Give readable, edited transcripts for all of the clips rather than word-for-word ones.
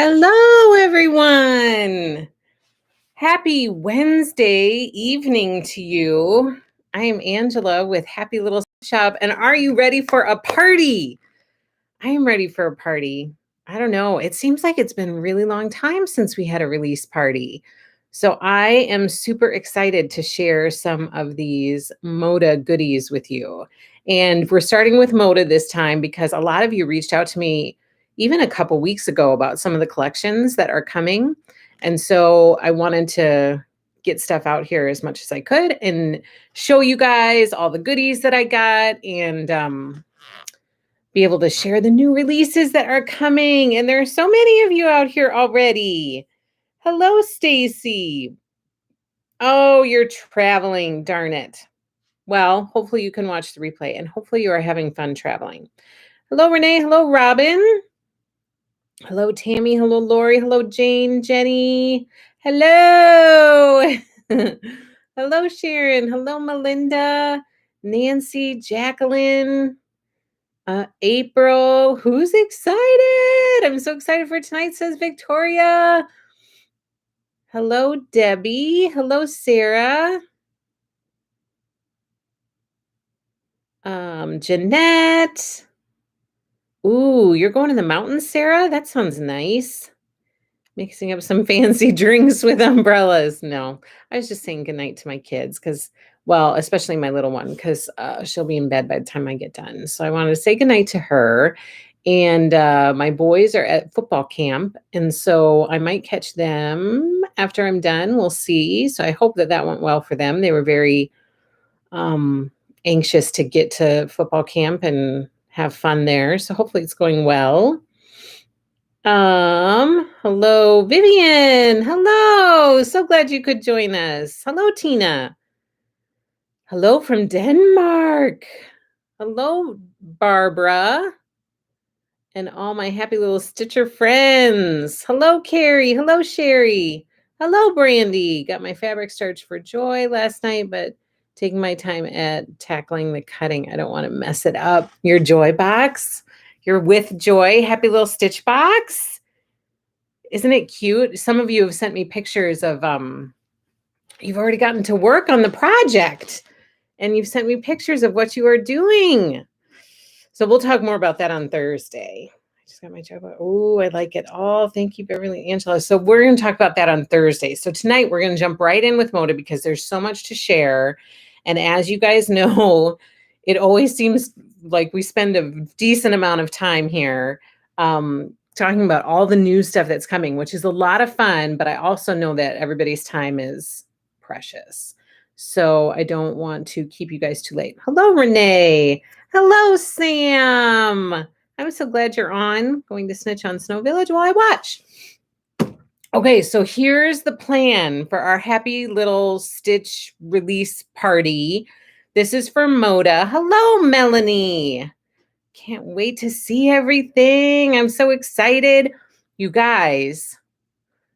Hello, everyone. Happy Wednesday evening to you. I am Angela with Happy Little Shop. And are you ready for a party? I am ready for a party. I don't know. It seems like it's been a really long time since we had a release party. So I am super excited to share some of these Moda goodies with you. And we're starting with Moda this time because a lot of you reached out to me even a couple weeks ago about some of the collections that are coming. And so I wanted to get stuff out here as much as I could and show you guys all the goodies that I got and be able to share the new releases that are coming. And there are so many of you out here already. Hello, Stacy. Oh, you're traveling, darn it. Well, hopefully you can watch the replay and hopefully you are having fun traveling. Hello, Renee. Hello, Robin. Hello, Tammy. Hello, Lori. Hello, Jane, Jenny. Hello. Hello, Sharon. Hello, Melinda, Nancy, Jacqueline. April, who's excited? I'm so excited for tonight, says Victoria. Hello, Debbie. Hello, Sarah. Jeanette. Ooh, you're going to the mountains, Sarah? That sounds nice. Mixing up some fancy drinks with umbrellas. No, I was just saying goodnight to my kids because, well, especially my little one, because she'll be in bed by the time I get done. So I wanted to say goodnight to her. And my boys are at football camp. And so I might catch them after I'm done. We'll see. So I hope that that went well for them. They were very anxious to get to football camp and have fun there. So hopefully it's going well. Hello, Vivian. Hello. So glad you could join us. Hello, Tina. Hello from Denmark. Hello, Barbara. And all my happy little Stitcher friends. Hello, Carrie. Hello, Sherry. Hello, Brandy. Got my fabric starch for Joy last night, but taking my time at tackling the cutting. I don't want to mess it up. Your Joy box. Your with Joy happy little stitch box. Isn't it cute? Some of you have sent me pictures of you've already gotten to work on the project and you've sent me pictures of what you are doing. So we'll talk more about that on Thursday. I just got my job. Oh, I like it all. Thank you, Beverly Angela. So we're going to talk about that on Thursday. So tonight we're going to jump right in with Moda because there's so much to share. And as you guys know, it always seems like we spend a decent amount of time here talking about all the new stuff that's coming, which is a lot of fun. But I also know that everybody's time is precious. So I don't want to keep you guys too late. Hello, Renee. Hello, Sam. I'm so glad you're on. Going to snitch on Snow Village while I watch. Okay, so here's the plan for our happy little Stitch release party. This is for Moda. Hello, Melanie. Can't wait to see everything. I'm so excited. You guys,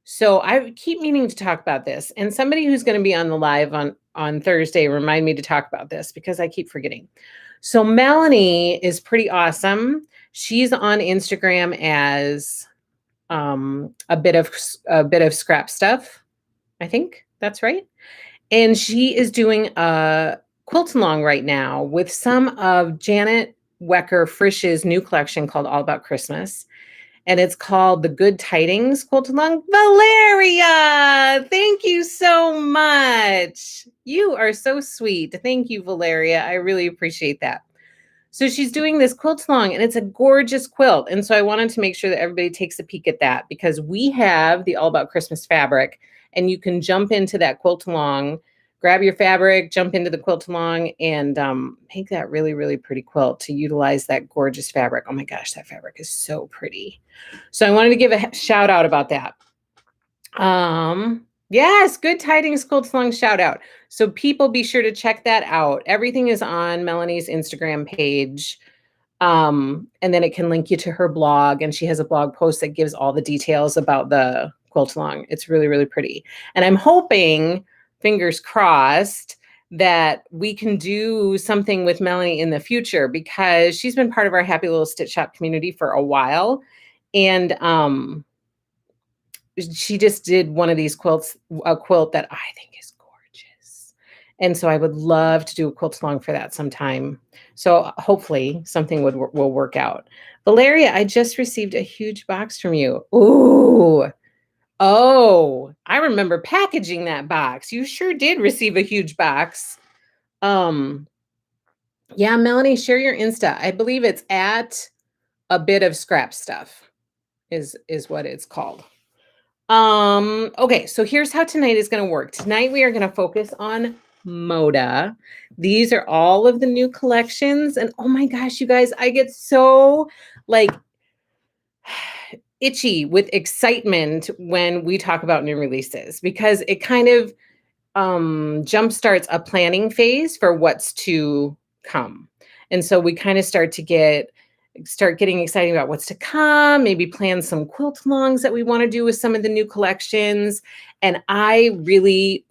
so I keep meaning to talk about this. And somebody who's going to be on the live on Thursday, remind me to talk about this because I keep forgetting. So Melanie is pretty awesome. She's on Instagram as a bit of scrap stuff. I think that's right. And she is doing a quilt along right now with some of Janet Wecker Frisch's new collection called All About Christmas. And it's called the Good Tidings Quilt Along. Valeria, thank you so much. You are so sweet. Thank you, Valeria. I really appreciate that. So she's doing this quilt along, and it's a gorgeous quilt. And so I wanted to make sure that everybody takes a peek at that because we have the All About Christmas fabric, and you can jump into that quilt along, grab your fabric, jump into the quilt along, and make that really, really pretty quilt to utilize that gorgeous fabric. Oh my gosh, that fabric is so pretty. So I wanted to give a shout out about that. Yes, Good Tidings Quilt Along shout out. So people be sure to check that out. Everything is on Melanie's Instagram page. And then it can link you to her blog. And she has a blog post that gives all the details about the quilt along. It's really, really pretty. And I'm hoping, fingers crossed, that we can do something with Melanie in the future because she's been part of our Happy Little Stitch Shop community for a while. And she just did one of these quilts, a quilt that I think is gorgeous. And so I would love to do a quilt along for that sometime. So hopefully something will work out. Valeria, I just received a huge box from you. Ooh. Oh, I remember packaging that box. You sure did receive a huge box. Um, yeah, Melanie, share your Insta. I believe it's at a bit of scrap stuff is what it's called. Okay, so here's how tonight is going to work. Tonight we are going to focus on Moda. These are all of the new collections, and oh my gosh, you guys, I get so like itchy with excitement when we talk about new releases because it kind of jumpstarts a planning phase for what's to come. And so we kind of start getting excited about what's to come, maybe plan some quilt alongs that we want to do with some of the new collections. And I really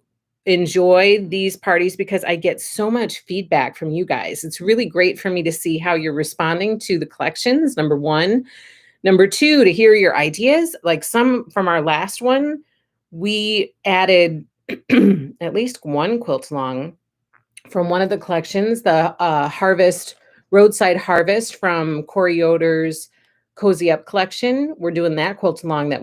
enjoy these parties because I get so much feedback from you guys. It's really great for me to see how you're responding to the collections, number one. Number two, to hear your ideas. Like some from our last one, we added at least one quilt along from one of the collections, the Roadside Harvest from Corey Yoder's Cozy Up collection. We're doing that quilt along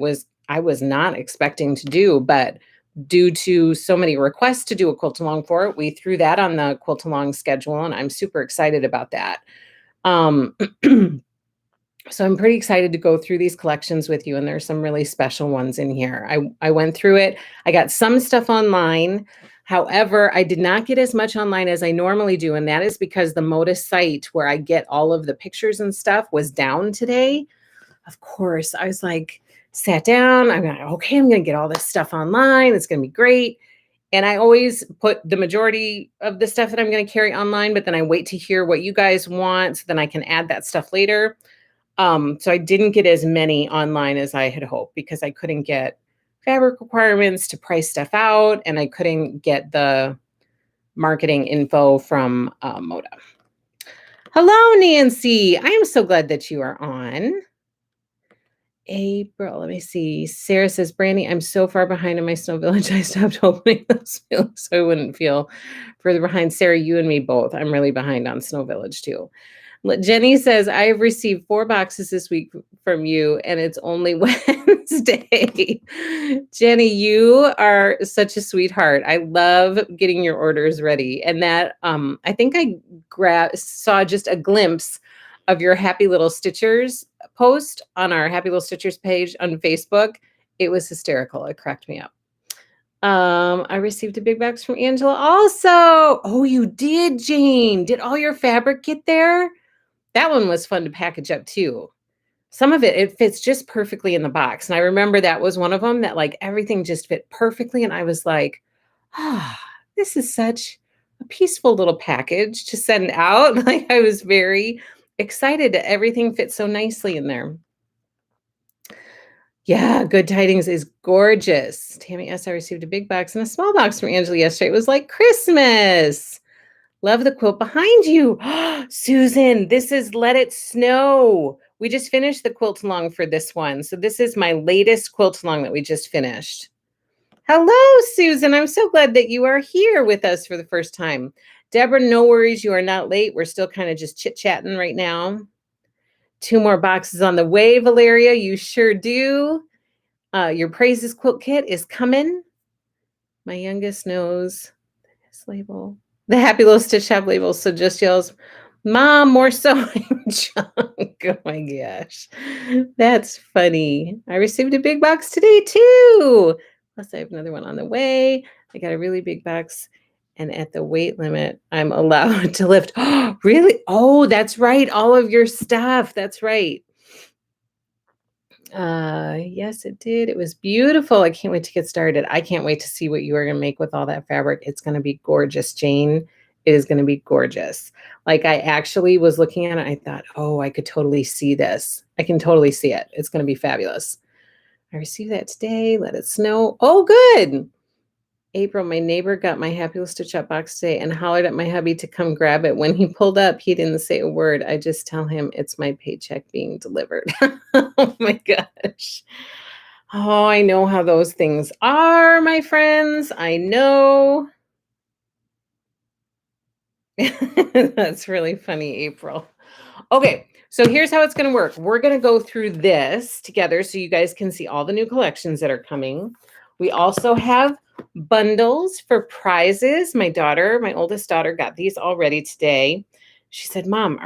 I was not expecting to do, but due to so many requests to do a quilt along for it, we threw that on the quilt along schedule, and I'm super excited about that. So I'm pretty excited to go through these collections with you, and there's some really special ones in here. I went through it. I got some stuff online. However, I did not get as much online as I normally do, and that is because the Moda site where I get all of the pictures and stuff was down today. Of course, I was like, sat down. I'm like, okay, I'm going to get all this stuff online. It's going to be great. And I always put the majority of the stuff that I'm going to carry online, but then I wait to hear what you guys want, so then I can add that stuff later. So I didn't get as many online as I had hoped because I couldn't get fabric requirements to price stuff out, and I couldn't get the marketing info from Moda. Hello, Nancy. I am so glad that you are on. April, let me see. Sarah says, Brandy, I'm so far behind in my Snow Village. I stopped opening those feelings so I wouldn't feel further behind. Sarah, you and me both. I'm really behind on Snow Village too. Jenny says, I've received 4 boxes this week from you, and it's only Wednesday. Jenny, you are such a sweetheart. I love getting your orders ready. And that, I think I saw just a glimpse of your Happy Little Stitchers post on our Happy Little Stitchers page on Facebook. It was hysterical. It cracked me up. I received a big box from Angela also. Oh, you did, Jane. Did all your fabric get there? That one was fun to package up too. Some of it fits just perfectly in the box. And I remember that was one of them that like everything just fit perfectly. And I was like, this is such a peaceful little package to send out. Like I was very excited that everything fits so nicely in there. Yeah, Good Tidings is gorgeous. Tammy S., I received a big box and a small box from Angela yesterday. It was like Christmas. Love the quilt behind you. Susan, this is Let It Snow. We just finished the quilt along for this one. So this is my latest quilt along that we just finished. Hello, Susan. I'm so glad that you are here with us for the first time. Deborah, no worries. You are not late. We're still kind of just chit-chatting right now. 2 more boxes on the way, Valeria. You sure do. Your Praises quilt kit is coming. My youngest knows this label. The Happy Little Stitch Shop label, so just yells, Mom, more sewing junk. Oh my gosh. That's funny. I received a big box today too. Plus I have another one on the way. I got a really big box, and at the weight limit, I'm allowed to lift. Oh, really? Oh, that's right. All of your stuff. That's right. Yes, it did. It was beautiful. I can't wait to get started. I can't wait to see what you are going to make with all that fabric. It's going to be gorgeous, Jane. It is going to be gorgeous. Like I actually was looking at it. I thought, oh, I could totally see this. I can totally see it. It's going to be fabulous. I received that today. Let it snow. Oh, good. April, my neighbor got my Happy Little Stitch Up box today and hollered at my hubby to come grab it. When he pulled up, he didn't say a word. I just tell him it's my paycheck being delivered. Oh my gosh. Oh, I know how those things are, my friends. I know. That's really funny, April. Okay, so here's how it's going to work. We're going to go through this together so you guys can see all the new collections that are coming. We also have bundles for prizes. My oldest daughter, got these all ready today. She said, "Mom,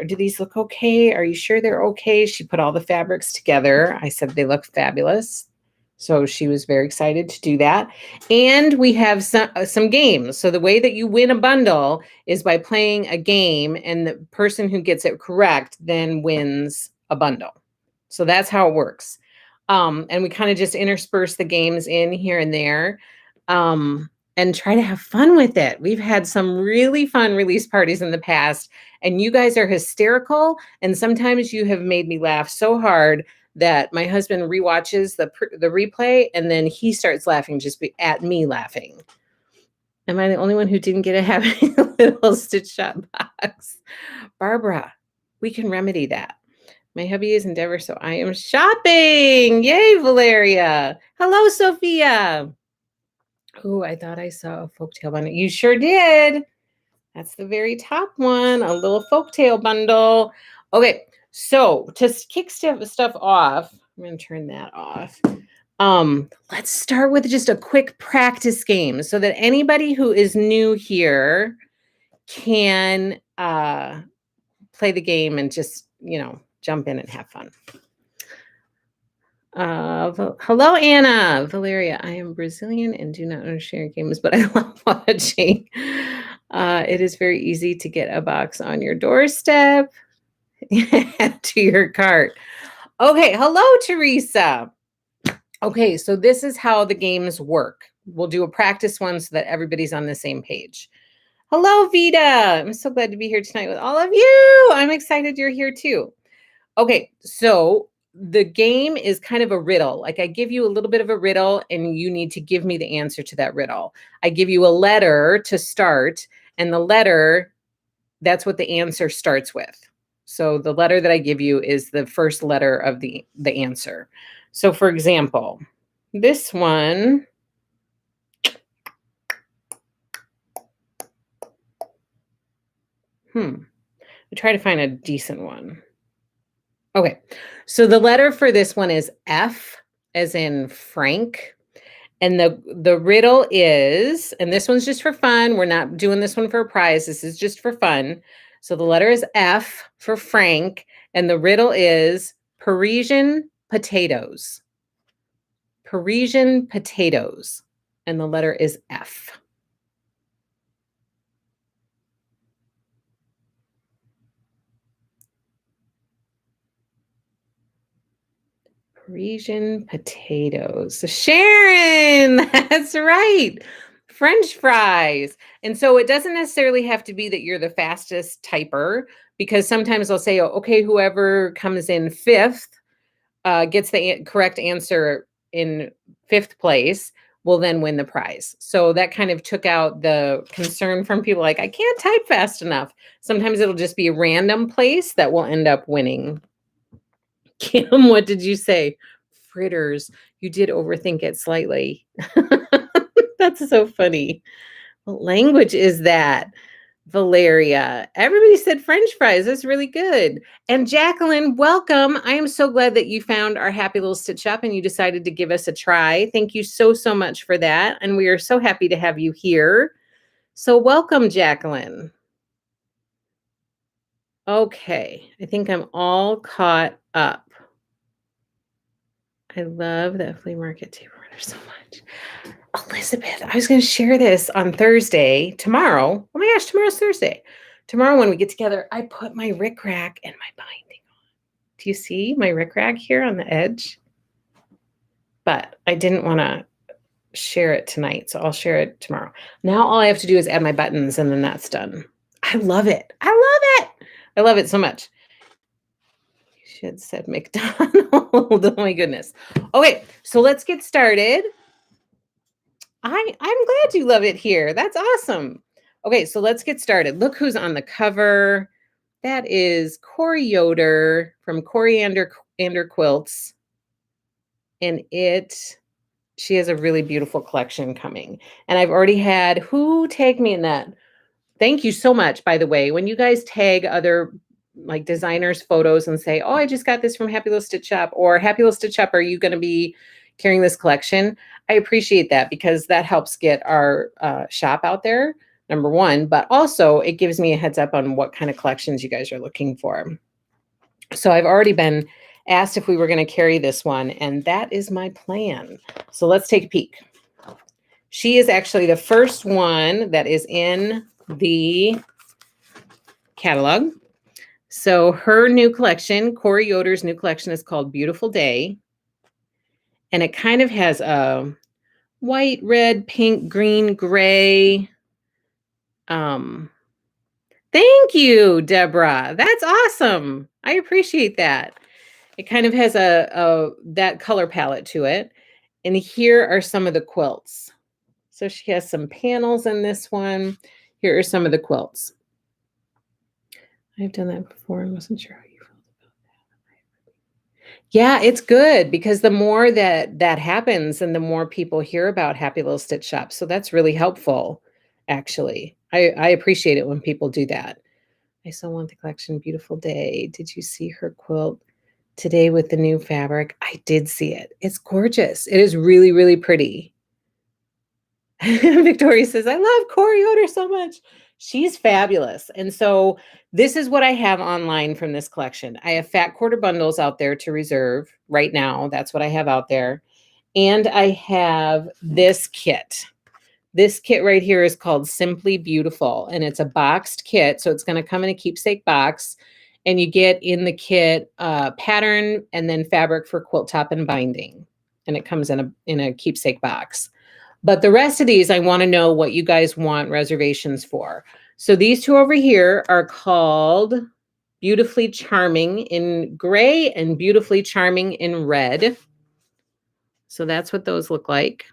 do these look okay? Are you sure they're okay?" She put all the fabrics together. I said they look fabulous. So she was very excited to do that. And we have some games. So the way that you win a bundle is by playing a game, and the person who gets it correct then wins a bundle. So that's how it works. And we kind of just intersperse the games in here and there, and try to have fun with it. We've had some really fun release parties in the past, and you guys are hysterical. And sometimes you have made me laugh so hard that my husband rewatches the replay, and then he starts laughing at me laughing. Am I the only one who didn't get a happy little stitch shop box? Barbara, we can remedy that. My hubby is Endeavor, so I am shopping. Yay, Valeria. Hello, Sophia. Oh, I thought I saw a folktale bundle. You sure did. That's the very top one, a little folktale bundle. Okay, so to kick stuff off, I'm going to turn that off. Let's start with just a quick practice game so that anybody who is new here can play the game and just, jump in and have fun. Hello, Anna. Valeria, I am Brazilian and do not understand games, but I love watching. It is very easy to get a box on your doorstep. Add to your cart. Okay, hello, Teresa. Okay, so this is how the games work. We'll do a practice one so that everybody's on the same page. Hello, Vita. I'm so glad to be here tonight with all of you. I'm excited you're here too. Okay, so the game is kind of a riddle. Like, I give you a little bit of a riddle and you need to give me the answer to that riddle. I give you a letter to start, and the letter, that's what the answer starts with. So the letter that I give you is the first letter of the answer. So for example, this one, I try to find a decent one. Okay, so the letter for this one is F, as in Frank. And the riddle is, and this one's just for fun. We're not doing this one for a prize. This is just for fun. So the letter is F for Frank, and the riddle is Parisian potatoes. Parisian potatoes, and the letter is F. Parisian potatoes. So Sharon, that's right. French fries. And so it doesn't necessarily have to be that you're the fastest typer, because sometimes they'll say, oh, okay, whoever comes in fifth gets the correct answer in fifth place will then win the prize. So that kind of took out the concern from people like, I can't type fast enough. Sometimes it'll just be a random place that will end up winning. Kim, what did you say? Fritters. You did overthink it slightly. That's so funny. What language is that? Valeria. Everybody said French fries. That's really good. And Jacqueline, welcome. I am so glad that you found our happy little stitch shop and you decided to give us a try. Thank you so, so much for that. And we are so happy to have you here. So welcome, Jacqueline. Okay. I think I'm all caught up. I love that flea market table runner so much. Elizabeth, I was going to share this on Thursday. Tomorrow. Oh my gosh, tomorrow's Thursday. Tomorrow when we get together, I put my rickrack and my binding on. Do you see my rickrack here on the edge? But I didn't want to share it tonight, so I'll share it tomorrow. Now all I have to do is add my buttons and then that's done. I love it. I love it. I love it so much. She had said McDonald. Oh my goodness. Okay, so let's get started. I'm glad you love it here. That's awesome. Okay, so let's get started. Look who's on the cover. That is Corey Yoder from Coriander Quilts. and she has a really beautiful collection coming. And I've already had who tagged me in that. Thank you so much, by the way. When you guys tag other like designers' photos and say, "Oh, I just got this from Happy Little Stitch Shop," or "Happy Little Stitch Shop, are you going to be carrying this collection?" I appreciate that because that helps get our shop out there, number one, but also it gives me a heads up on what kind of collections you guys are looking for. So I've already been asked if we were going to carry this one, and that is my plan. So let's take a peek. She is actually the first one that is in the catalog. So her new collection, Corey Yoder's new collection, is called Beautiful Day. And it kind of has a white, red, pink, green, gray. Thank you, Deborah. That's awesome. I appreciate that. It kind of has that color palette to it. And here are some of the quilts. So she has some panels in this one. Here are some of the quilts. I've done that before. I wasn't sure how you felt about that. Yeah, it's good because the more that happens and the more people hear about Happy Little Stitch Shop. So that's really helpful, actually. I appreciate it when people do that. I still want the collection. Beautiful Day. Did you see her quilt today with the new fabric? I did see it. It's gorgeous. It is really, really pretty. Victoria says, I love Corey Yoder so much. She's fabulous. And so this is what I have online from this collection. I have fat quarter bundles out there to reserve right now. That's what I have out there. And I have this kit. This kit right here is called Simply Beautiful, and it's a boxed kit. So it's going to come in a keepsake box, and you get in the kit pattern and then fabric for quilt top and binding. And it comes in a keepsake box. But the rest of these, I want to know what you guys want reservations for. So these two over here are called Beautifully Charming in gray and Beautifully Charming in red. So that's what those look like.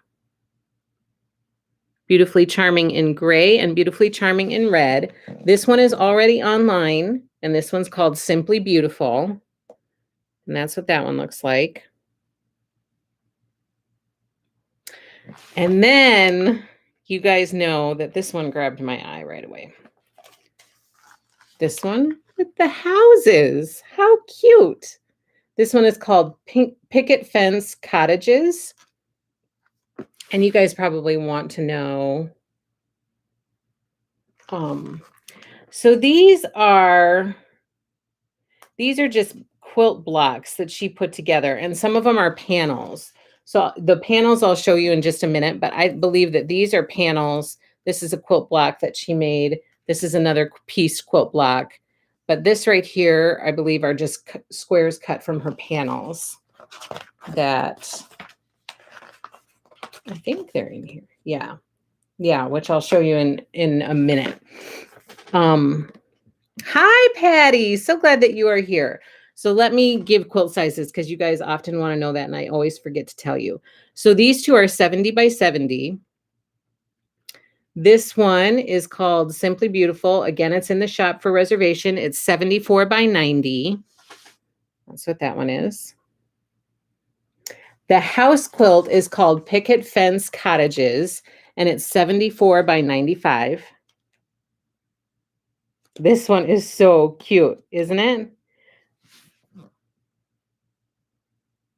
Beautifully Charming in gray and Beautifully Charming in red. This one is already online, and this one's called Simply Beautiful. And that's what that one looks like. And then you guys know that this one grabbed my eye right away. This one with the houses. How cute. This one is called Picket Fence Cottages. And you guys probably want to know. So these are just quilt blocks that she put together, and some of them are panels. So the panels I'll show you in just a minute, but I believe that these are panels. This is a quilt block that she made. This is another piece quilt block. But this right here, I believe, are just squares cut from her panels that I think they're in here. Yeah. Yeah, which I'll show you in a minute. Hi, Patty. So glad that you are here. So let me give quilt sizes because you guys often want to know that, and I always forget to tell you. So these two are 70 by 70. This one is called Simply Beautiful. Again, it's in the shop for reservation. It's 74 by 90. That's what that one is. The house quilt is called Picket Fence Cottages, and it's 74 by 95. This one is so cute, isn't it?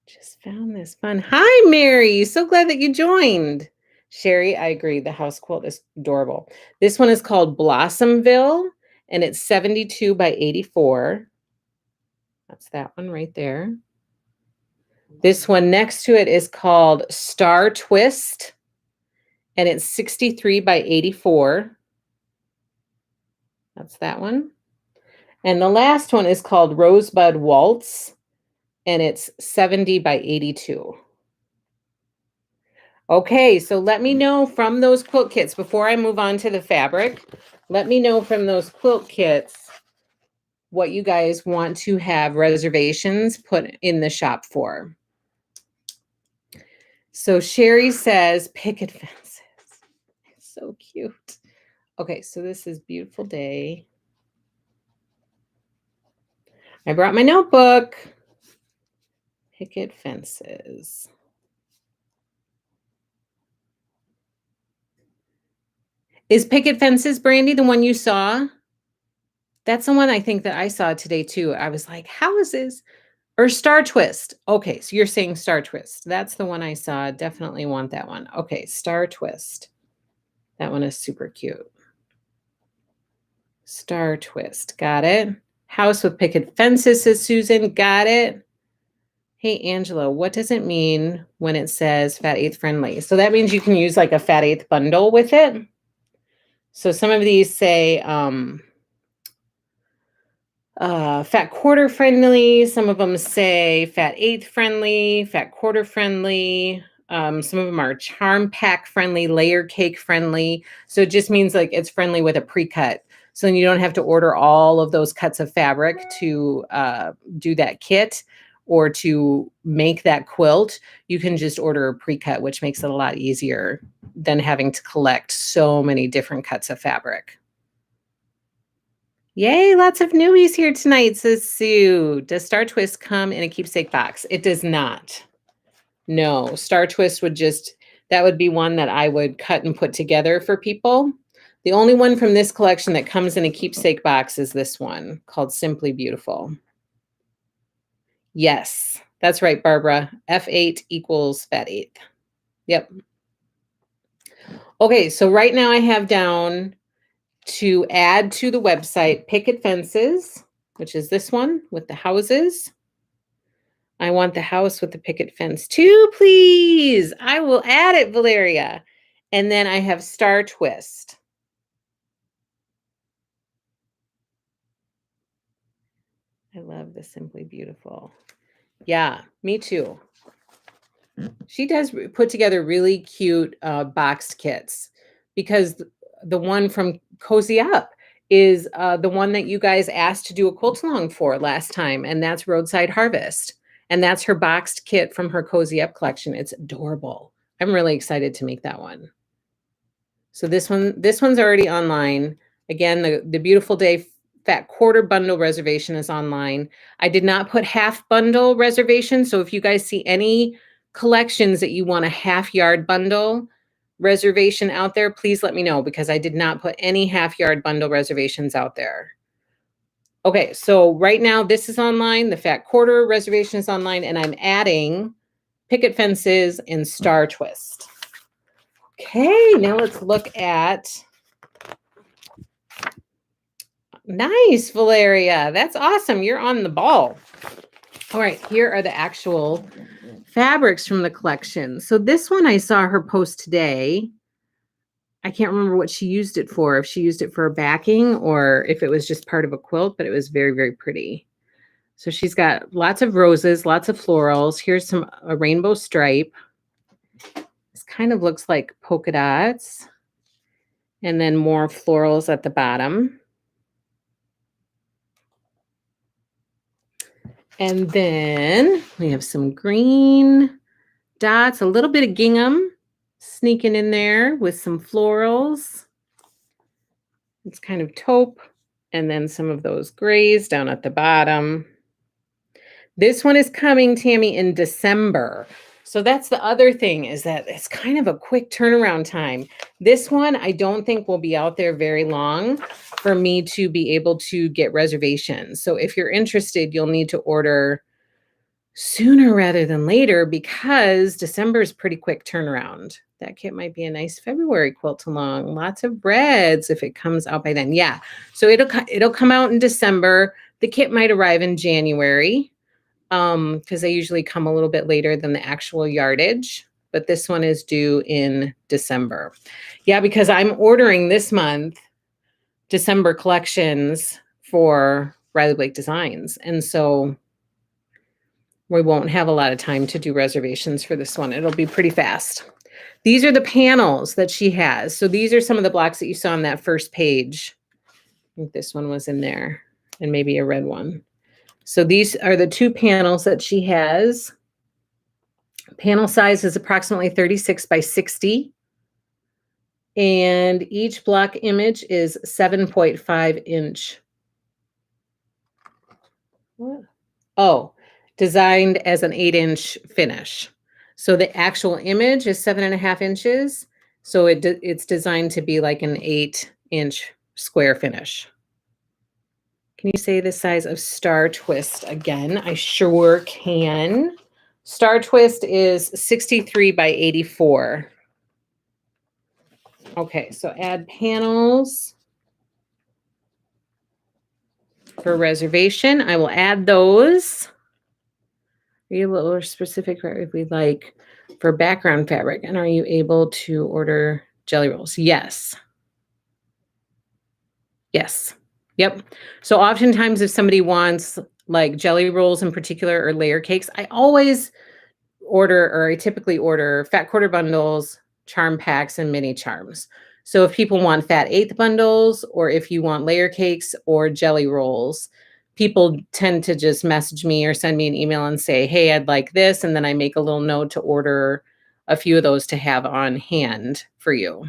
Just found this fun. Hi, Mary. So glad that you joined. Sherry, I agree. The house quilt is adorable. This one is called Blossomville, and it's 72 by 84. That's that one right there. This one next to it is called Star Twist, and it's 63 by 84. That's that one. And the last one is called Rosebud Waltz, and it's 70 by 82. Okay, so let me know from those quilt kits, before I move on to the fabric, let me know from those quilt kits what you guys want to have reservations put in the shop for. So Sherry says picket fences. It's so cute. Okay, so this is Beautiful Day. I brought my notebook. Picket fences. Is Picket Fences, Brandy, the one you saw? That's the one I think that I saw today too. I was like, how is this? Or Star Twist. Okay, so you're saying Star Twist. That's the one I saw. Definitely want that one. Okay, Star Twist. That one is super cute. Star Twist. Got it. House with Picket Fences, says Susan. Got it. Hey, Angela, what does it mean when it says Fat Eighth friendly? So that means you can use like a Fat Eighth bundle with it. So some of these say fat quarter friendly. Some of them say fat eighth friendly, fat quarter friendly. Some of them are charm pack friendly, layer cake friendly. So it just means like it's friendly with a pre-cut. So then you don't have to order all of those cuts of fabric to do that kit or to make that quilt. You can just order a pre-cut, which makes it a lot easier than having to collect so many different cuts of fabric. Yay, lots of newbies here tonight, says Sue. Does Star Twist come in a keepsake box? It does not. No, Star Twist would just, that would be one that I would cut and put together for people. The only one from this collection that comes in a keepsake box is this one called Simply Beautiful. Yes, that's right, Barbara. F8 equals fat eighth. Yep. Okay, so right now I have down to add to the website Picket Fences, which is this one with the houses. I want the house with the picket fence too, please. I will add it, Valeria. And then I have Star Twist. I love the Simply Beautiful. Yeah, me too. She does put together really cute boxed kits because the one from Cozy Up is the one that you guys asked to do a quilt along for last time, and that's Roadside Harvest. And that's her boxed kit from her Cozy Up collection. It's adorable. I'm really excited to make that one. So this one's already online. Again, the Beautiful Day Fat Quarter Bundle reservation is online. I did not put half bundle reservation. So if you guys see any collections that you want a half yard bundle reservation out there, please let me know because I did not put any half yard bundle reservations out there. Okay, so right now this is online. The Fat Quarter reservation is online, and I'm adding Picket Fences and Star Twist. Okay, now let's look at. Nice, Valeria. That's awesome. You're on the ball. All right, here are the actual fabrics from the collection. So this one I saw her post today. I can't remember what she used it for, if she used it for a backing or if it was just part of a quilt, but it was very, very pretty. So she's got lots of roses, lots of florals. Here's a rainbow stripe. This kind of looks like polka dots. And then more florals at the bottom. And then we have some green dots, a little bit of gingham sneaking in there with some florals. It's kind of taupe. And then some of those grays down at the bottom. This one is coming, Tammy, in December. So that's the other thing, is that it's kind of a quick turnaround time. This one, I don't think will be out there very long for me to be able to get reservations. So if you're interested, you'll need to order sooner rather than later because December is pretty quick turnaround. That kit might be a nice February quilt along. Lots of reds if it comes out by then. Yeah, so it'll come out in December. The kit might arrive in January because they usually come a little bit later than the actual yardage. But this one is due in December. Yeah, because I'm ordering this month December collections for Riley Blake Designs. And so we won't have a lot of time to do reservations for this one. It'll be pretty fast. These are the panels that she has. So these are some of the blocks that you saw on that first page. I think this one was in there and maybe a red one. So these are the two panels that she has. Panel size is approximately 36 by 60. And each block image is 7.5 inch. What? Oh, designed as an 8-inch finish. So the actual image is 7.5 inches So it's designed to be like an 8-inch square finish. Can you say the size of Star Twist again? I sure can. Star Twist is 63 by 84. Okay, so add panels for reservation. I will add those. Are you a little more specific if we like for background fabric? And are you able to order jelly rolls? Yes. Yes. Yep. So oftentimes if somebody wants like jelly rolls in particular or layer cakes, I typically order fat quarter bundles, charm packs, and mini charms. So if people want fat eighth bundles, or if you want layer cakes or jelly rolls, people tend to just message me or send me an email and say, hey, I'd like this. And then I make a little note to order a few of those to have on hand for you.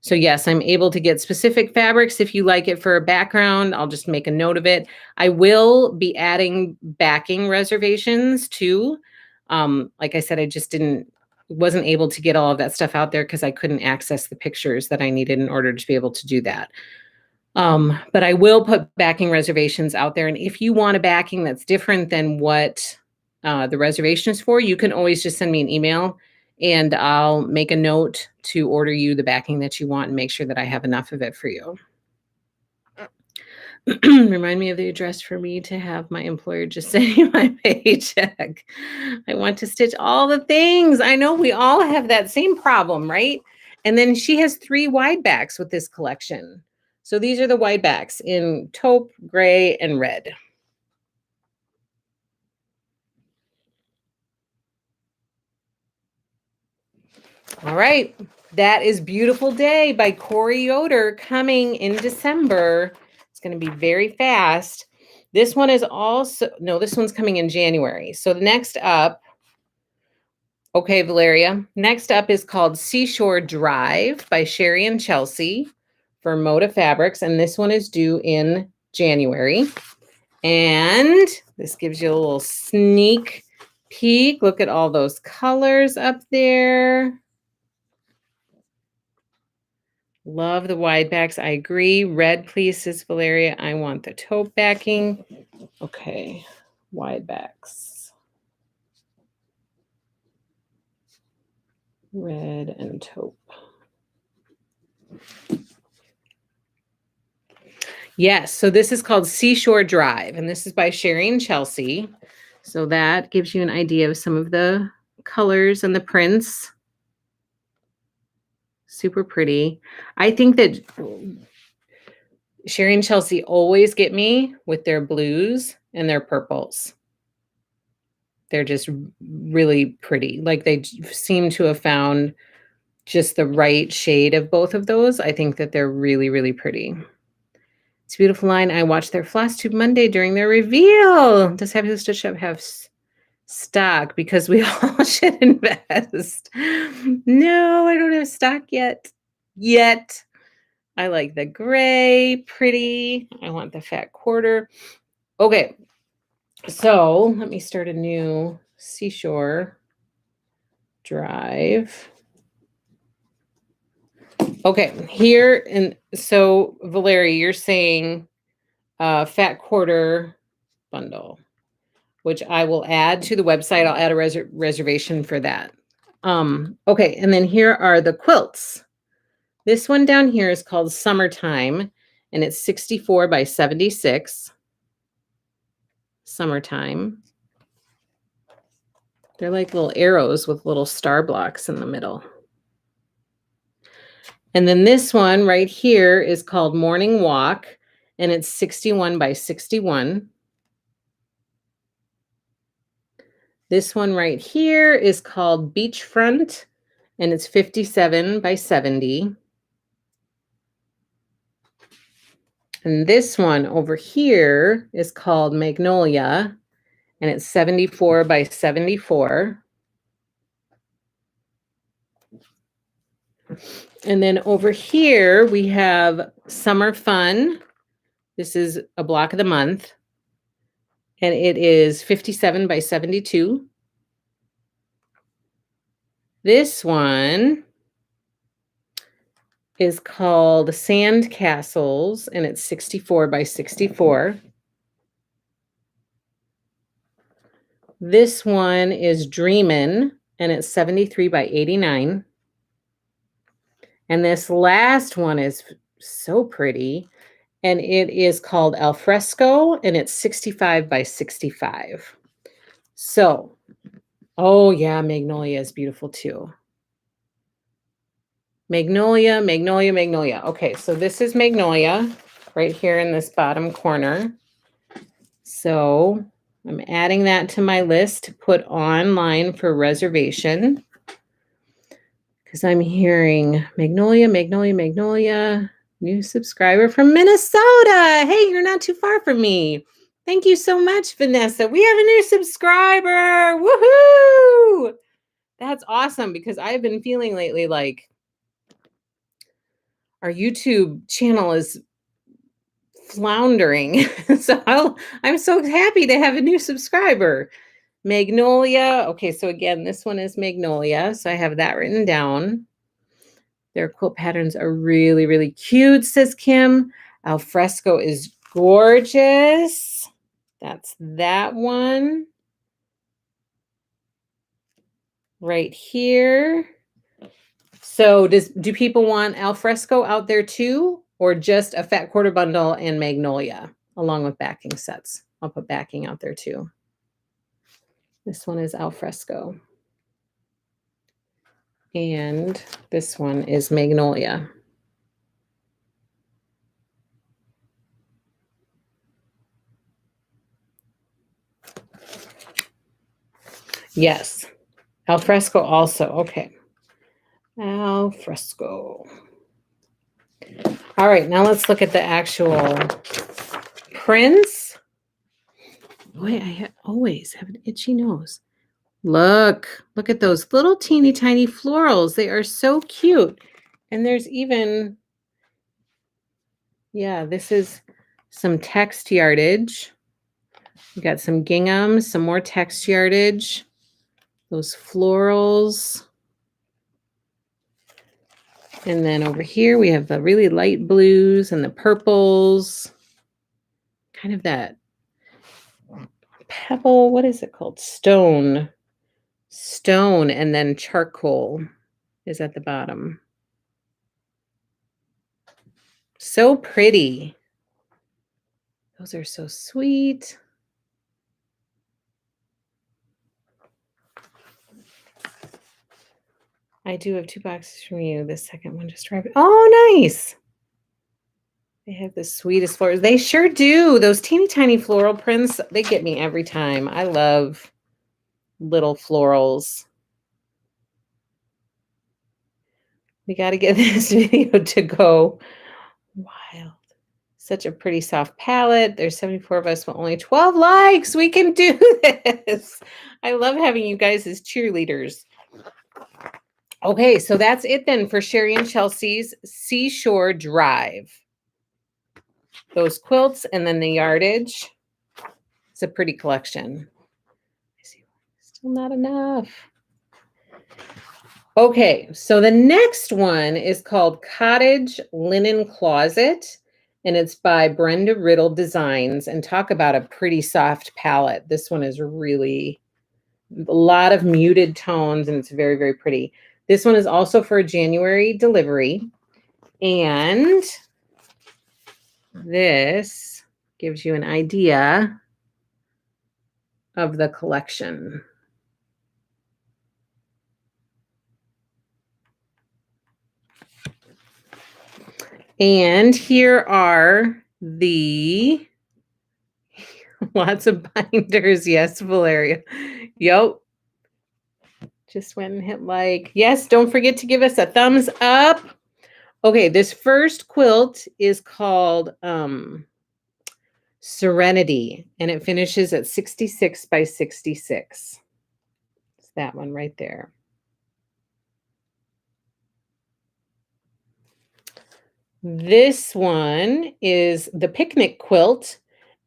So yes, I'm able to get specific fabrics. If you like it for a background, I'll just make a note of it. I will be adding backing reservations too. Like I said, I just wasn't able to get all of that stuff out there because I couldn't access the pictures that I needed in order to be able to do that. But I will put backing reservations out there. And if you want a backing that's different than what the reservation is for, you can always just send me an email and I'll make a note to order you the backing that you want and make sure that I have enough of it for you. Remind me of the address for me to have my employer just send you my paycheck. I want to stitch all the things. I know we all have that same problem, right? And then she has 3 wide backs with this collection. So these are the wide backs in taupe, gray, and red. All right. That is Beautiful Day by Corey Yoder coming in December. It's going to be very fast. This one is also, no, this one's coming in January. So the next up, okay, Valeria. Next up is called Seashore Drive by Sherry and Chelsea for Moda Fabrics. And this one is due in January. And this gives you a little sneak peek. Look at all those colors up there. Love the wide backs. I agree. Red, please, says Valeria. I want the taupe backing. Okay, wide backs. Red and taupe. Yes, so this is called Seashore Drive, and this is by Sherry and Chelsea. So that gives you an idea of some of the colors and the prints. Super pretty. I think that Sherry and Chelsea always get me with their blues and their purples. They're just really pretty. Like they seem to have found just the right shade of both of those. I think that they're really, really pretty. It's a beautiful line. I watched their Floss Tube Monday during their reveal. Does Happy Stitch Shop have stock? Because we all should invest. No, I don't have stock yet. I like the gray, pretty. I want the fat quarter. Okay, so let me start a new Seashore Drive. Okay, here, and so Valerie, you're saying fat quarter bundle, which I will add to the website. I'll add a reservation for that. Okay, and then here are the quilts. This one down here is called Summertime, and it's 64 by 76. Summertime. They're like little arrows with little star blocks in the middle. And then this one right here is called Morning Walk, and it's 61 by 61. This one right here is called Beachfront, and it's 57 by 70. And this one over here is called Magnolia, and it's 74 by 74. And then over here, we have Summer Fun. This is a block of the month, and it is 57 by 72. This one is called Sand Castles, and it's 64 by 64. This one is Dreamin', and it's 73 by 89. And this last one is so pretty, and it is called Alfresco, and it's 65 by 65. So, oh yeah, Magnolia is beautiful too. Magnolia, Magnolia, Magnolia. Okay, so this is Magnolia right here in this bottom corner. So I'm adding that to my list to put online for reservation because I'm hearing Magnolia, Magnolia, Magnolia, new subscriber from Minnesota. Hey, you're not too far from me. Thank you so much, Vanessa. We have a new subscriber. Woohoo! That's awesome because I've been feeling lately like our YouTube channel is floundering. So I'm so happy to have a new subscriber. Magnolia. Okay, so again, this one is Magnolia. So I have that written down. Their quilt patterns are really, really cute, says Kim. Alfresco is gorgeous. That's that one. Right here. So do people want Alfresco out there too? Or just a fat quarter bundle and Magnolia along with backing sets? I'll put backing out there too. This one is Alfresco. And this one is Magnolia. Yes. Alfresco also. Okay. Alfresco. All right, now let's look at the actual prints. Boy, I always have an itchy nose. Look at those little teeny tiny florals. They are so cute. And there's even, yeah, this is some text yardage. We got some gingham, some more text yardage. Those florals. And then over here, we have the really light blues and the purples. Kind of that pebble, what is it called? Stone, and then charcoal is at the bottom. So pretty. Those are so sweet. I do have 2 boxes from you. The second one just arrived. Oh, nice. They have the sweetest flowers. They sure do. Those teeny tiny floral prints, they get me every time. I love little florals. We got to get this video to go wild. Such a pretty soft palette. There's 74 of us, but only 12 likes. We can do this. I love having you guys as cheerleaders. Okay, so that's it then for Sherry and Chelsea's Seashore Drive. Those quilts and then the yardage. It's a pretty collection. Still not enough. Okay, so the next one is called Cottage Linen Closet, and it's by Brenda Riddle Designs. And talk about a pretty soft palette. This one is really a lot of muted tones, and it's very, very pretty. This one is also for a January delivery. And this gives you an idea of the collection. And here are the lots of binders. Yes, Valeria. Yep. Just went and hit like. Yes, don't forget to give us a thumbs up. Okay, this first quilt is called Serenity, and it finishes at 66 by 66. It's that one right there. This one is the picnic quilt,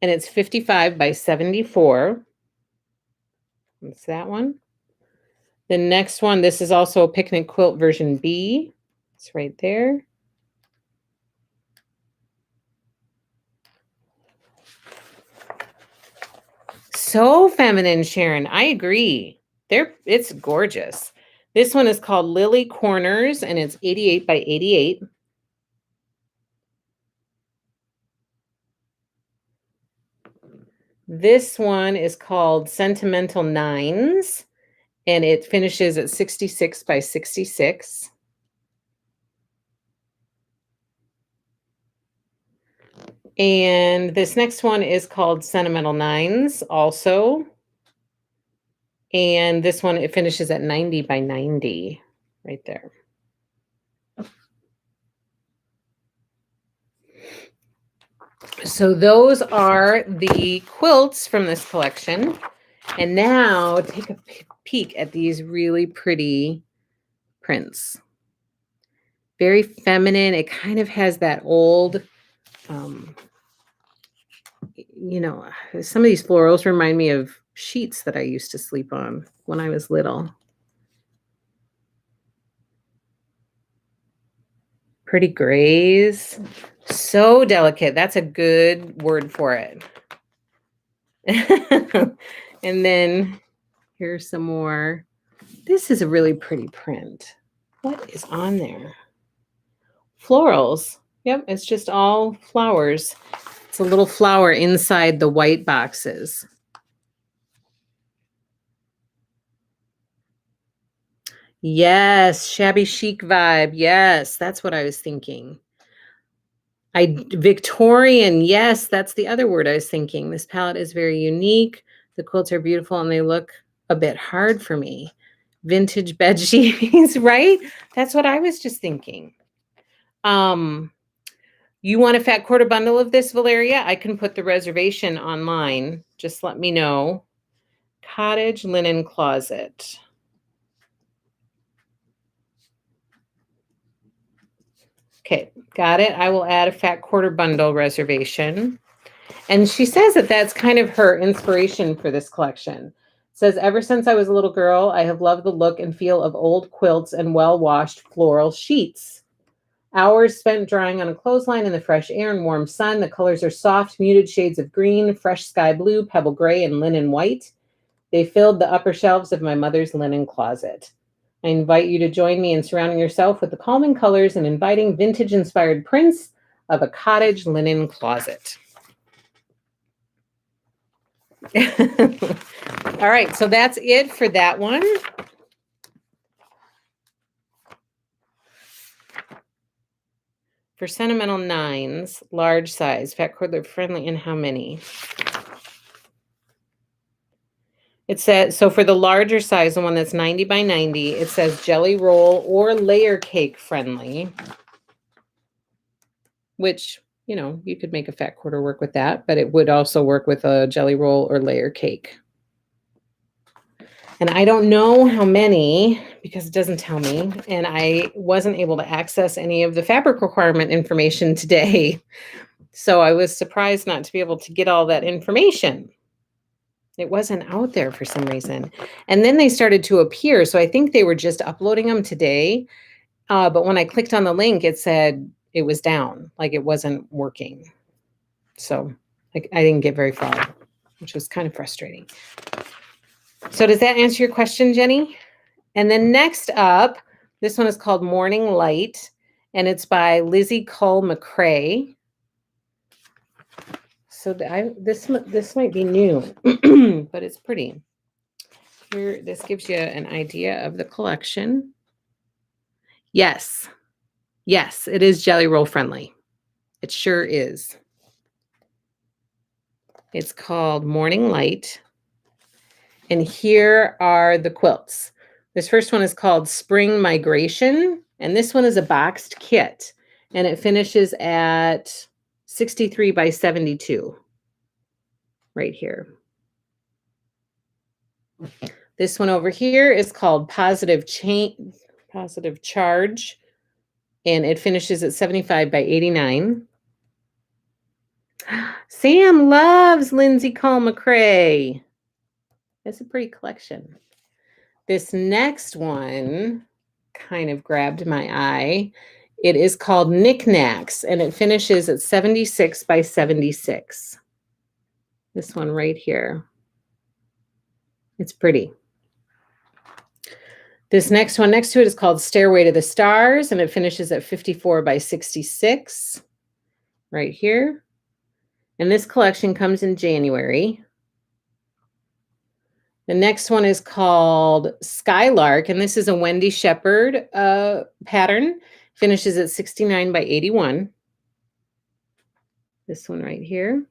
and it's 55 by 74. That's that one. The next one, this is also a picnic quilt version B. It's right there. So feminine, Sharon. I agree. It's gorgeous. This one is called Lily Corners, and it's 88 by 88. This one is called Sentimental Nines, and it finishes at 66 by 66. And this next one is called Sentimental Nines also. And this one, it finishes at 90 by 90 right there. So those are the quilts from this collection. And now take a peek at these really pretty prints. Very feminine. It kind of has that old, you know, some of these florals remind me of sheets that I used to sleep on when I was little. Pretty grays. So delicate. That's a good word for it. And then here's some more. This is a really pretty print. What is on there? Florals. Yep, it's just all flowers. It's a little flower inside the white boxes. Yes, shabby chic vibe. Yes, that's what I was thinking. Victorian. Yes, that's the other word I was thinking. This palette is very unique. The quilts are beautiful and they look a bit hard for me. Vintage bed sheets, right? That's what I was just thinking. You want a fat quarter bundle of this, Valeria? I can put the reservation online. Just let me know. Cottage linen closet. Okay, got it. I will add a fat quarter bundle reservation. And she says that that's kind of her inspiration for this collection. It says, ever since I was a little girl, I have loved the look and feel of old quilts and well-washed floral sheets. Hours spent drying on a clothesline in the fresh air and warm sun. The colors are soft, muted shades of green, fresh sky blue, pebble gray, and linen white. They filled the upper shelves of my mother's linen closet. I invite you to join me in surrounding yourself with the calming colors and inviting vintage-inspired prints of a cottage linen closet. All right, so that's it for that one. For Sentimental Nines, large size, fat quarter friendly, and how many? It says, so for the larger size, the one that's 90 by 90, it says jelly roll or layer cake friendly, which, you know, you could make a fat quarter work with that, but it would also work with a jelly roll or layer cake. And I don't know how many because it doesn't tell me. And I wasn't able to access any of the fabric requirement information today. So I was surprised not to be able to get all that information. It wasn't out there for some reason. And then they started to appear. So I think they were just uploading them today. But when I clicked on the link, it said it was down, like it wasn't working. So I didn't get very far, which was kind of frustrating. So does that answer your question, Jenny? And then next up, this one is called Morning Light, and it's by Lizzie Cull McCrae. So this might be new, but it's pretty. Here, this gives you an idea of the collection. Yes, it is jelly roll friendly. It sure is. It's called Morning Light. And here are the quilts. This first one is called Spring Migration, and this one is a boxed kit, and it finishes at 63 by 72 right here. This one over here is called Positive Charge, and it finishes at 75 by 89. Sam loves Lindsay Cull McCrae. It's a pretty collection. This next one kind of grabbed my eye. It is called Knickknacks, and it finishes at 76 by 76. This one right here. It's pretty. This next one next to it is called Stairway to the Stars, and it finishes at 54 by 66 right here. And this collection comes in January. The next one is called Skylark, and this is a Wendy Shepherd pattern. Finishes at 69 by 81. This one right here.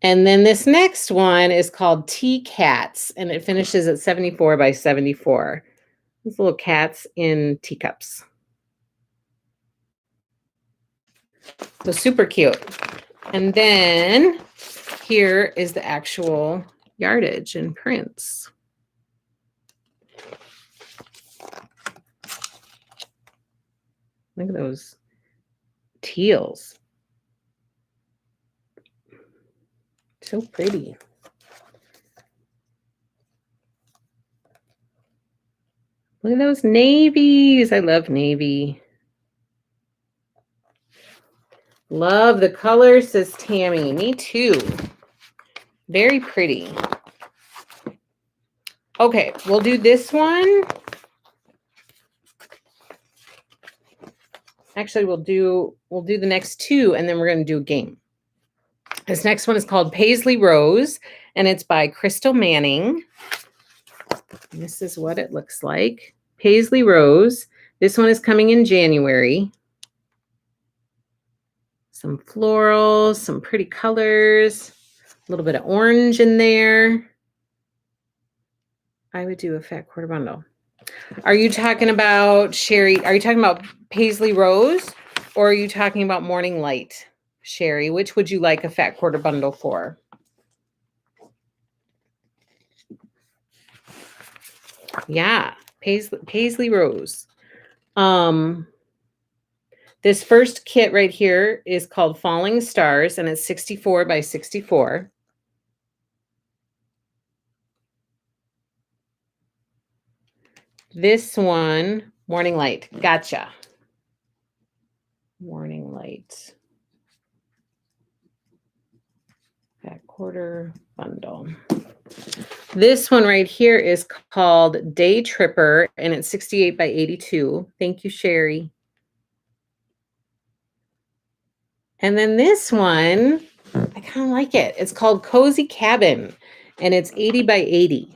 And then this next one is called Tea Cats, and it finishes at 74 by 74. These little cats in teacups. So super cute. And then here is the actual yardage and prints. Look at those teals. So pretty. Look at those navies. I love navy. Love the color, says Tammy. Me too. Very pretty. Okay, we'll do this one. Actually, we'll do the next two, and then we're going to do a game. This next one is called Paisley Rose, and it's by Crystal Manning. And this is what it looks like. Paisley Rose. This one is coming in January. Some florals, some pretty colors, a little bit of orange in there. I would do a fat quarter bundle. Are you talking about, Sherry, are you talking about Paisley Rose, or are you talking about Morning Light? Sherry, which would you like a fat quarter bundle for? Yeah, Paisley Rose. This first kit right here is called Falling Stars, and it's 64 by 64. This one, Morning Light. Gotcha. Morning Light. Fat quarter bundle. This one right here is called Day Tripper, and it's 68 by 82. Thank you, Sherry. And then this one, I kind of like it. It's called Cozy Cabin, and it's 80 by 80.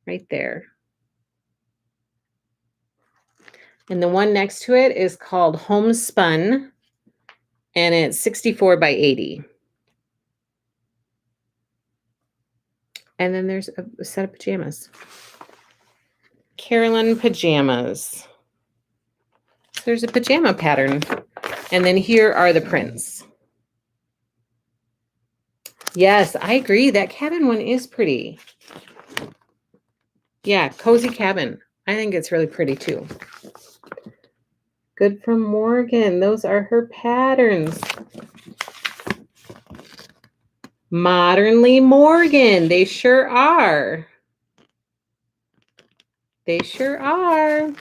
Right there. And the one next to it is called Homespun, and it's 64 by 80. And then there's a set of pajamas. Carolyn pajamas. There's a pajama pattern. And then here are the prints. Yes, I agree. That cabin one is pretty. Yeah, Cozy Cabin. I think it's really pretty too. Good from Morgan. Those are her patterns. Modernly Morgan. They sure are. They sure are.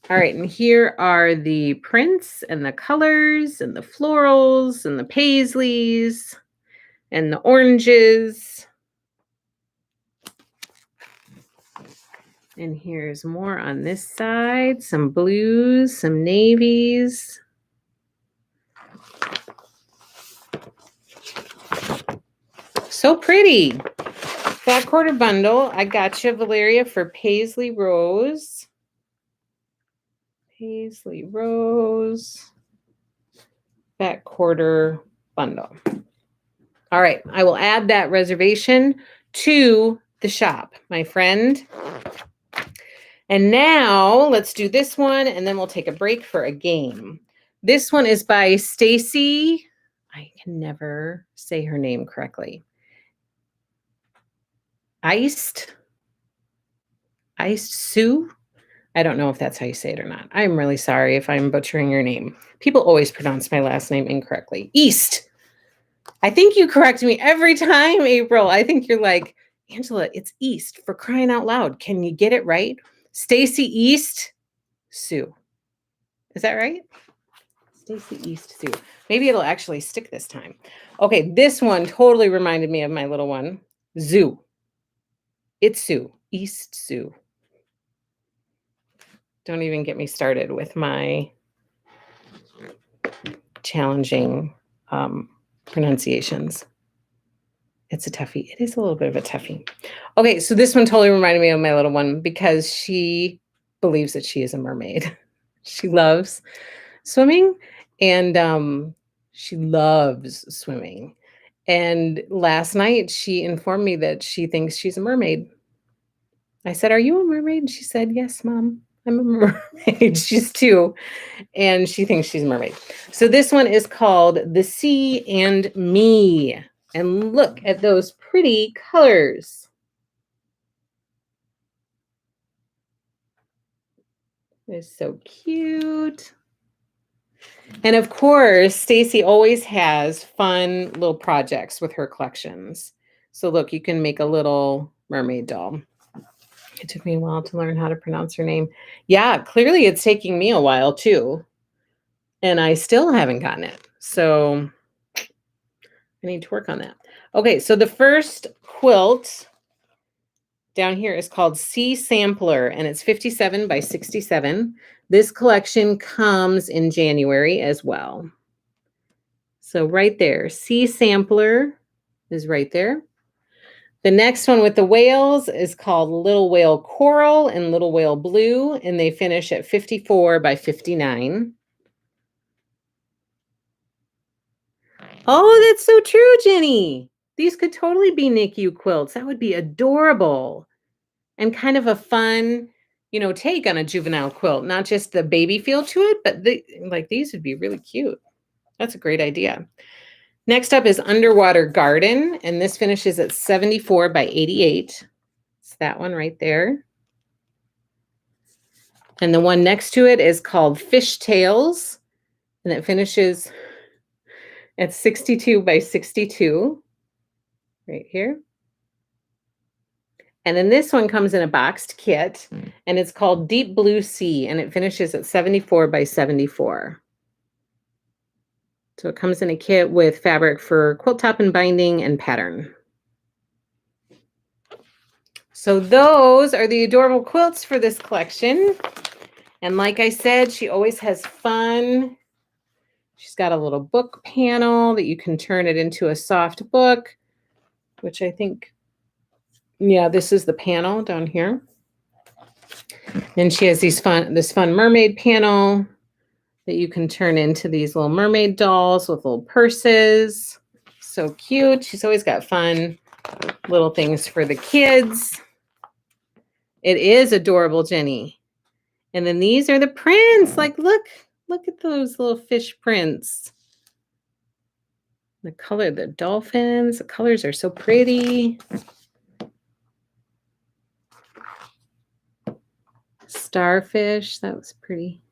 All right, and here are the prints and the colors and the florals and the paisleys and the oranges. And here's more on this side, some blues, some navies. So pretty. Fat quarter bundle. I got you, Valeria, for Paisley Rose. Paisley Rose. Fat quarter bundle. All right, I will add that reservation to the shop, my friend. And now let's do this one, and then we'll take a break for a game. This one is by Stacy. I can never say her name correctly. Iced Sue. I don't know if that's how you say it or not. I'm really sorry if I'm butchering your name. People always pronounce my last name incorrectly. East. I think you correct me every time, April. I think you're like, Angela, it's East, for crying out loud. Can you get it right? Stacy East Sue. Is that right? Stacy East Sue. Maybe it'll actually stick this time. Okay, this one totally reminded me of my little one. Zoo. Itsu. East Zoo. Don't even get me started with my challenging pronunciations. It's a toughie. It is a little bit of a toughie. Okay, so this one totally reminded me of my little one because she believes that she is a mermaid. She loves swimming and she loves swimming. And last night she informed me that she thinks she's a mermaid. I said, "Are you a mermaid?" And she said, "Yes, Mom, I'm a mermaid." She's 2 and she thinks she's a mermaid. So this one is called The Sea and Me. And look at those pretty colors. They're so cute. And of course, Stacy always has fun little projects with her collections. So look, you can make a little mermaid doll. It took me a while to learn how to pronounce her name. Yeah, clearly it's taking me a while too. And I still haven't gotten it. So I need to work on that. Okay, so the first quilt down here is called Sea Sampler, and it's 57 by 67. This collection comes in January as well. So right there, Sea Sampler is right there. The next one with the whales is called Little Whale Coral and Little Whale Blue, and they finish at 54 by 59. Oh, that's so true, Jenny. These could totally be NICU quilts. That would be adorable. And kind of a fun, take on a juvenile quilt. Not just the baby feel to it, but these would be really cute. That's a great idea. Next up is Underwater Garden, and this finishes at 74 by 88. It's that one right there. And the one next to it is called Fish Tales, and it finishes at 62 by 62 right here. And then this one comes in a boxed kit, and it's called Deep Blue Sea, and it finishes at 74 by 74. So it comes in a kit with fabric for quilt top and binding and pattern. So those are the adorable quilts for this collection. And like I said, she always has fun. She's got a little book panel that you can turn it into a soft book, which I think, yeah, this is the panel down here. Then she has this fun mermaid panel that you can turn into these little mermaid dolls with little purses. So cute. She's always got fun little things for the kids. It is adorable, Jenny. And then these are the prints. Like, look at those little fish prints. The color, the dolphins, the colors are so pretty. Starfish, that was pretty.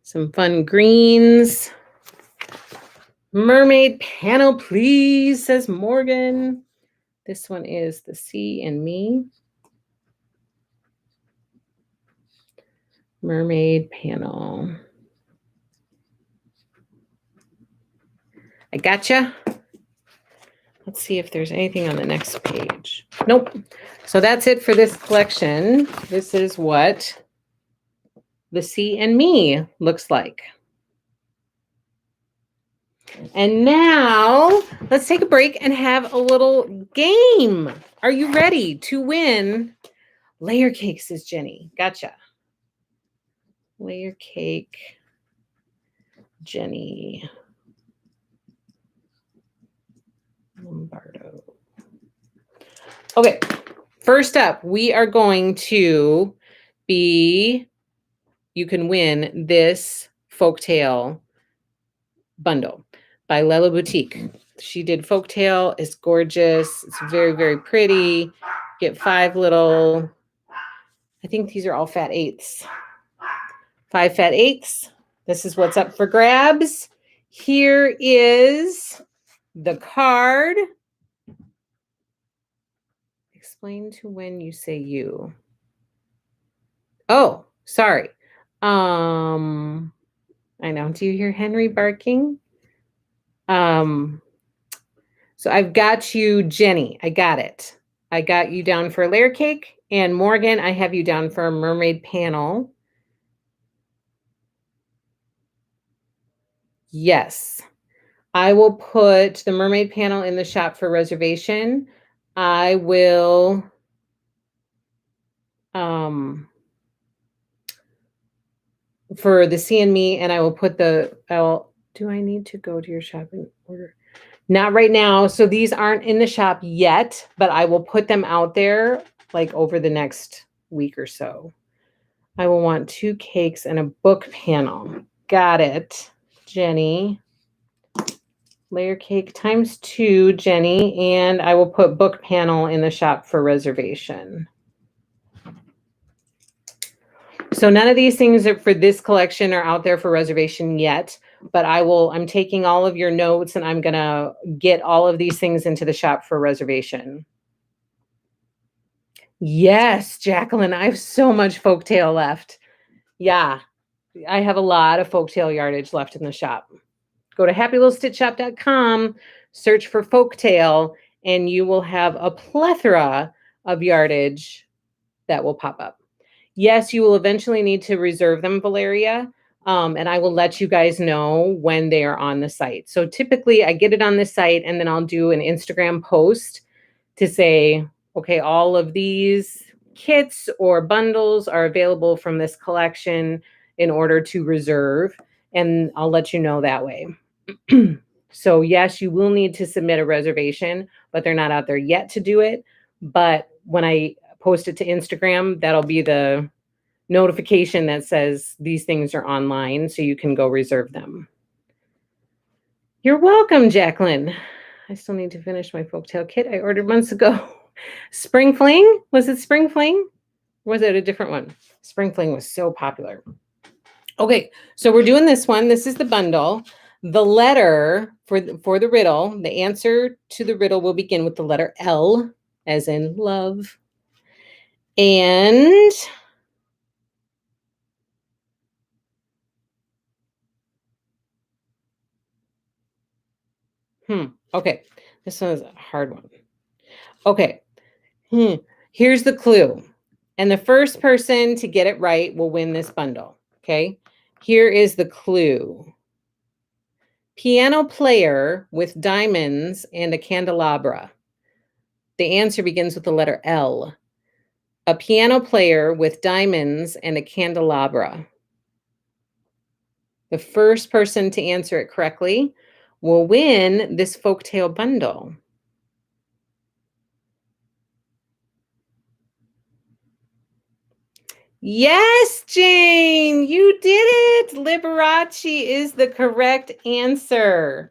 Some fun greens. Mermaid panel, please, says Morgan. This one is The Sea and Me. Mermaid panel. I gotcha. Let's see if there's anything on the next page. Nope. So that's it for this collection. This is what The Sea and Me looks like. And now let's take a break and have a little game. Are you ready to win layer cake, says Jenny. Gotcha. Layer cake, Jenny Lombardo. Okay, first up, we are going to you can win this Folktale bundle by Lella Boutique. She did Folktale. It's gorgeous. It's very, very pretty. Get 5 little, I think these are all fat 8s. 5 fat 8s. This is what's up for grabs. Here is the card. Explain to when you say you. Oh, sorry. I know. Do you hear Henry barking? So So I've got you, Jenny. I got it. I got you down for a layer cake. And Morgan, I have you down for a mermaid panel. Yes. I will put the mermaid panel in the shop for reservation. I will for the C and me, and I will put do I need to go to your shop and order? Not right now. So these aren't in the shop yet, but I will put them out there like over the next week or so. I will want 2 cakes and a book panel. Got it, Jenny. Layer cake times 2, Jenny, and I will put book panel in the shop for reservation. So none of these things are for this collection are out there for reservation yet, but I'm taking all of your notes and I'm going to get all of these things into the shop for reservation. Yes, Jacqueline, I have so much Folktale left. Yeah, I have a lot of Folktale yardage left in the shop. Go to happylittlestitchshop.com, search for Folktale, and you will have a plethora of yardage that will pop up. Yes, you will eventually need to reserve them, Valeria, and I will let you guys know when they are on the site. So typically I get it on the site and then I'll do an Instagram post to say, okay, all of these kits or bundles are available from this collection in order to reserve, and I'll let you know that way. So yes, you will need to submit a reservation, but they're not out there yet to do it. But when I post it to Instagram, that'll be the notification that says these things are online, so you can go reserve them. You're welcome, Jacqueline. I still need to finish my Folktale kit I ordered months ago. Spring Fling? Was it Spring Fling? Or was it a different one? Spring Fling was so popular. Okay, so we're doing this one. This is the bundle. The letter for the riddle, the answer to the riddle will begin with the letter L, as in love. And okay, this one is a hard one. Okay, here's the clue. And the first person to get it right will win this bundle. Okay, here is the clue. Piano player with diamonds and a candelabra. The answer begins with the letter L. A piano player with diamonds and a candelabra. The first person to answer it correctly will win this Folktale bundle. Yes, Jane, you did it. Liberace is the correct answer.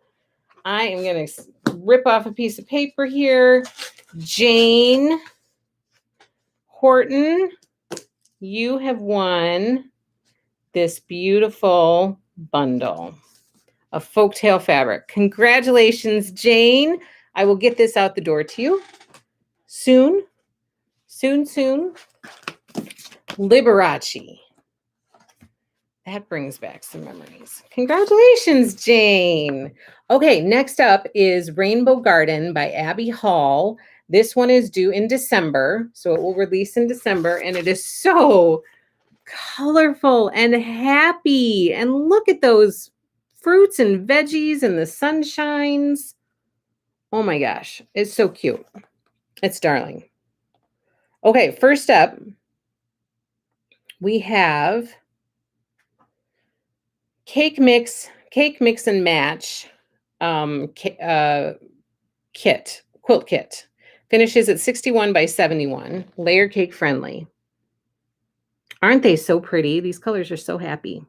I am going to rip off a piece of paper here. Jane Horton, you have won this beautiful bundle of Folktale fabric. Congratulations, Jane. I will get this out the door to you soon. Soon. Liberace. That brings back some memories. Congratulations, Jane. Okay, next up is Rainbow Garden by Abby Hall. This one is due in December, so it will release in December, and it is so colorful and happy. And look at those fruits and veggies and the sunshines. Oh my gosh, it's so cute. It's darling. Okay, first up, we have Cake Mix and Match Quilt Kit. Finishes at 61 by 71. Layer cake friendly. Aren't they so pretty? These colors are so happy.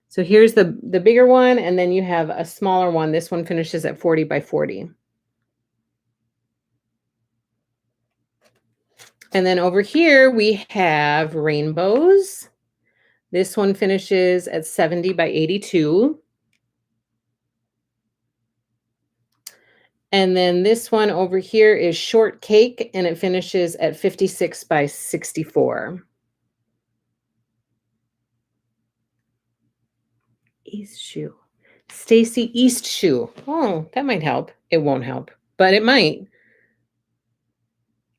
So here's the bigger one, and then you have a smaller one. This one finishes at 40 by 40. And then over here we have rainbows. This one finishes at 70 by 82. And then this one over here is short cake, and it finishes at 56 by 64. East Shoe. Stacy East Shoe. Oh, that might help. It won't help, but it might.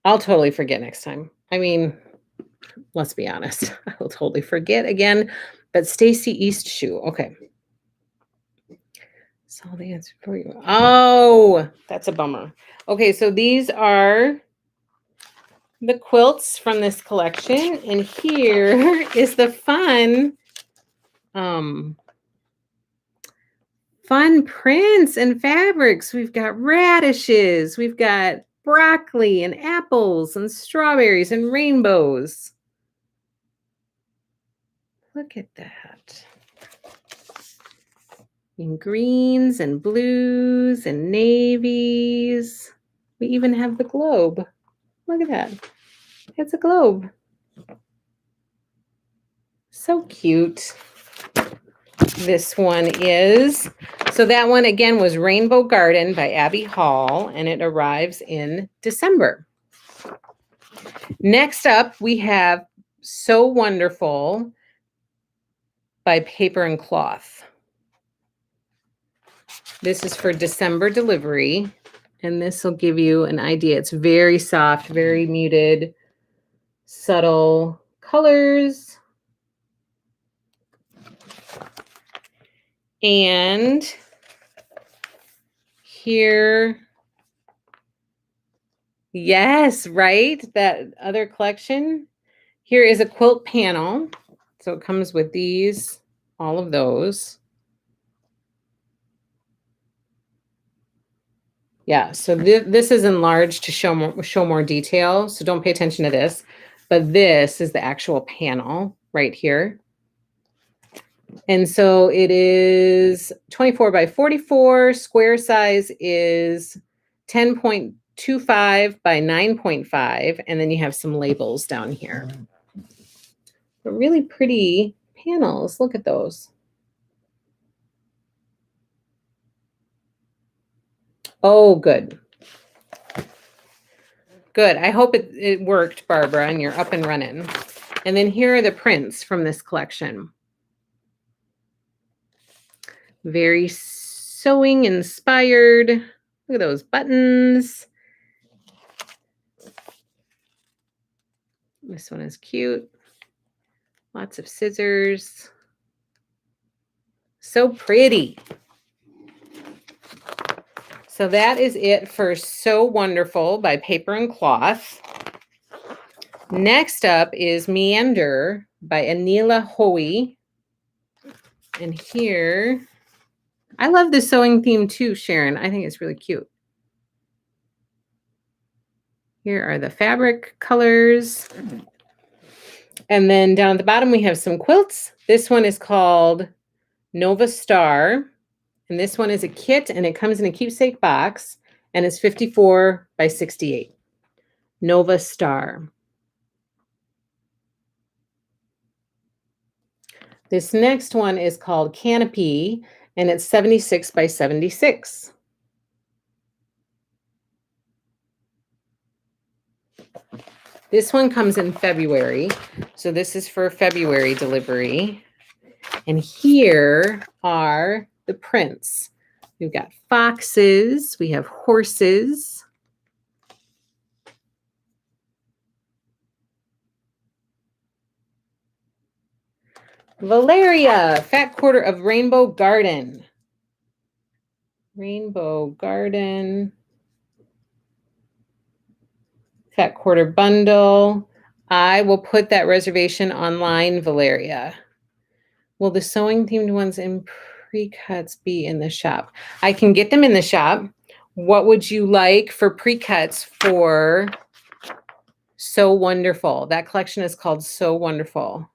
I'll totally forget next time. I mean, let's be honest. I will totally forget again. But Stacy East shoe. Okay. Saw the answer for you. Oh, that's a bummer. Okay, so these are the quilts from this collection, and here is the fun prints and fabrics. We've got radishes, we've got broccoli and apples and strawberries and rainbows. Look at that. In greens and blues and navies. We even have the globe. Look at that. It's a globe. So cute. This one is, so that one again was Rainbow Garden by Abby Hall, and it arrives in December. Next up, we have So Wonderful by Paper and Cloth. This is for December delivery, and this will give you an idea. It's very soft, very muted, subtle colors. And here, yes, right? That other collection. Here is a quilt panel. So it comes with these, all of those. Yeah, so this is enlarged to show more detail. So don't pay attention to this. But this is the actual panel right here. And so it is 24 by 44. Square size is 10.25 by 9.5. And then you have some labels down here. But really pretty panels. Look at those. Oh, good. Good. I hope it worked, Barbara, and you're up and running. And then here are the prints from this collection. Very sewing inspired. Look at those buttons. This one is cute. Lots of scissors. So pretty. So that is it for So Wonderful by Paper and Cloth. Next up is Meander by Anila Hoey. And here, I love the sewing theme too, Sharon. I think it's really cute. Here are the fabric colors. And then down at the bottom, we have some quilts. This one is called Nova Star. And this one is a kit, and it comes in a keepsake box, and it's 54 by 68. Nova Star. This next one is called Canopy, and it's 76 by 76. This one comes in February, so this is for February delivery. And here are the prints. We've got foxes, we have horses. Valeria, Fat Quarter of Rainbow Garden. Rainbow Garden. Fat Quarter Bundle. I will put that reservation online, Valeria. Will the sewing themed ones in pre-cuts be in the shop? I can get them in the shop. What would you like for pre-cuts for So Wonderful? That collection is called So Wonderful.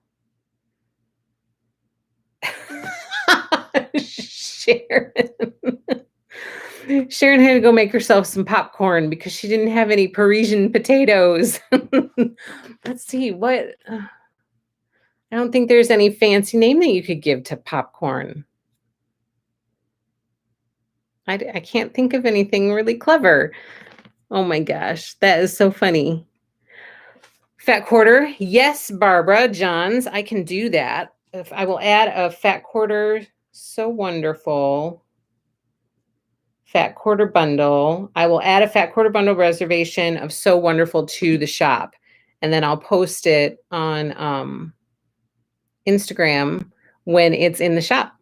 Sharon had to go make herself some popcorn because she didn't have any Parisian potatoes. Let's see what. I don't think there's any fancy name that you could give to popcorn. I can't think of anything really clever. Oh my gosh, that is so funny. Fat Quarter. Yes, Barbara Johns, I can do that. If I will add a Fat Quarter So Wonderful fat quarter bundle. I will add a fat quarter bundle reservation of So Wonderful to the shop. And then I'll post it on Instagram when it's in the shop.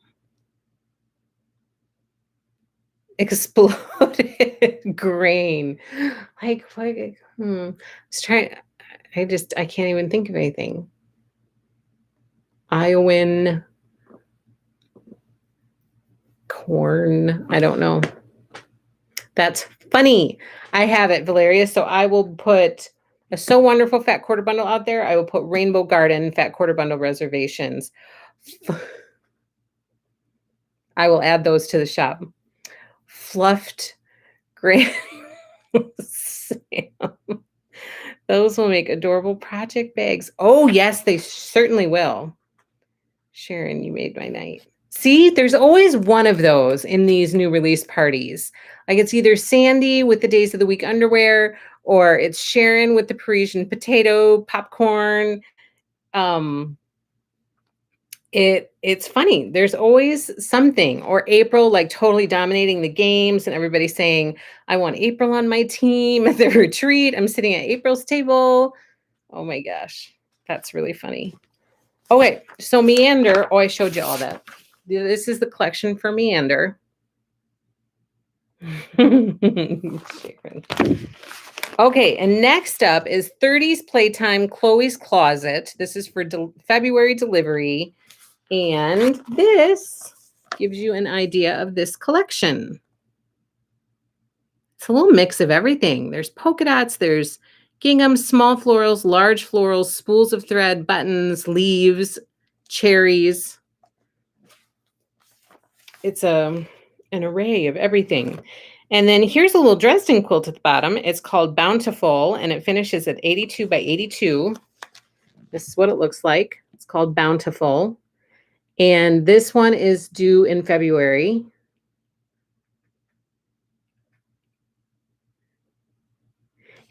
Exploded grain. Like, what? I was trying. I can't even think of anything. Iowan corn. I don't know. That's funny. I have it, Valeria. So I will put a So Wonderful fat quarter bundle out there. I will put Rainbow Garden fat quarter bundle reservations. I will add those to the shop. Fluffed grain. Those will make adorable project bags. Oh, yes, they certainly will. Sharon, you made my night. See, there's always one of those in these new release parties. Like it's either Sandy with the Days of the Week underwear, or it's Sharon with the Parisian potato popcorn. It's funny. There's always something. Or April like totally dominating the games and everybody saying, I want April on my team at the retreat. I'm sitting at April's table. Oh my gosh. That's really funny. Okay, so Meander. Oh, I showed you all that. This is the collection for Meander. Okay, and next up is 30s Playtime Chloe's Closet. This is for February delivery. And this gives you an idea of this collection. It's a little mix of everything. There's polka dots, there's gingham, small florals, large florals, spools of thread, buttons, leaves, cherries. It's an array of everything. And then here's a little Dresden quilt at the bottom. It's called Bountiful, and it finishes at 82 by 82. This is what it looks like. It's called Bountiful. And this one is due in February.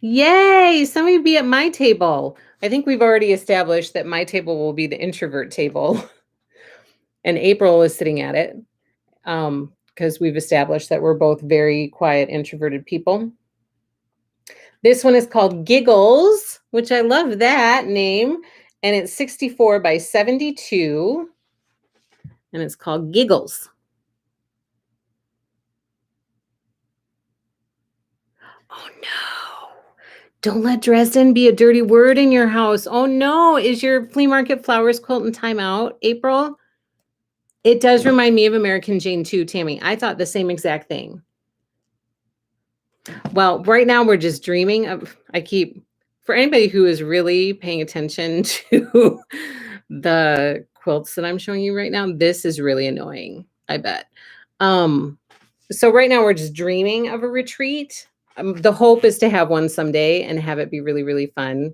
Yay! Somebody be at my table. I think we've already established that my table will be the introvert table. And April is sitting at it. Because we've established that we're both very quiet, introverted people. This one is called Giggles, which I love that name. And it's 64 by 72. And it's called Giggles. Oh no. Don't let Dresden be a dirty word in your house. Oh no. Is your flea market flowers quilt in timeout, April? It does remind me of American Jane too, Tammy. I thought the same exact thing. Well, right now we're just dreaming of, for anybody who is really paying attention to the quilts that I'm showing you right now, this is really annoying, I bet. So right now we're just dreaming of a retreat. The hope is to have one someday and have it be really, really fun.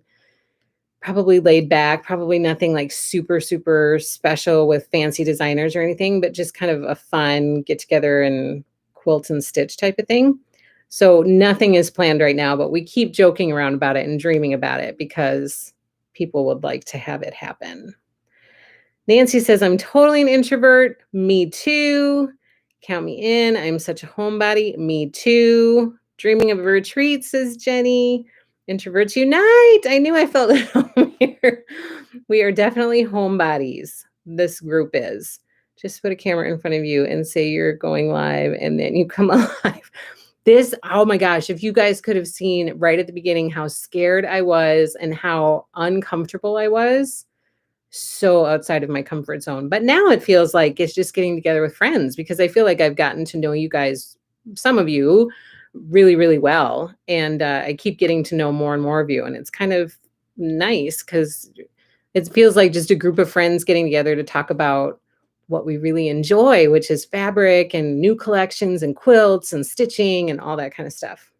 Probably laid back, probably nothing like super, super special with fancy designers or anything, but just kind of a fun get together and quilt and stitch type of thing. So nothing is planned right now, but we keep joking around about it and dreaming about it because people would like to have it happen. Nancy says, I'm totally an introvert. Me too. Count me in. I'm such a homebody. Me too. Dreaming of a retreat, says Jenny. Introverts unite. I knew I felt at home here. We are definitely homebodies. This group is. Just put a camera in front of you and say you're going live and then you come alive. This, oh my gosh, if you guys could have seen right at the beginning how scared I was and how uncomfortable I was, so outside of my comfort zone. But now it feels like it's just getting together with friends because I feel like I've gotten to know you guys, some of you, really, really well. And I keep getting to know more and more of you. And it's kind of nice because it feels like just a group of friends getting together to talk about what we really enjoy, which is fabric and new collections and quilts and stitching and all that kind of stuff.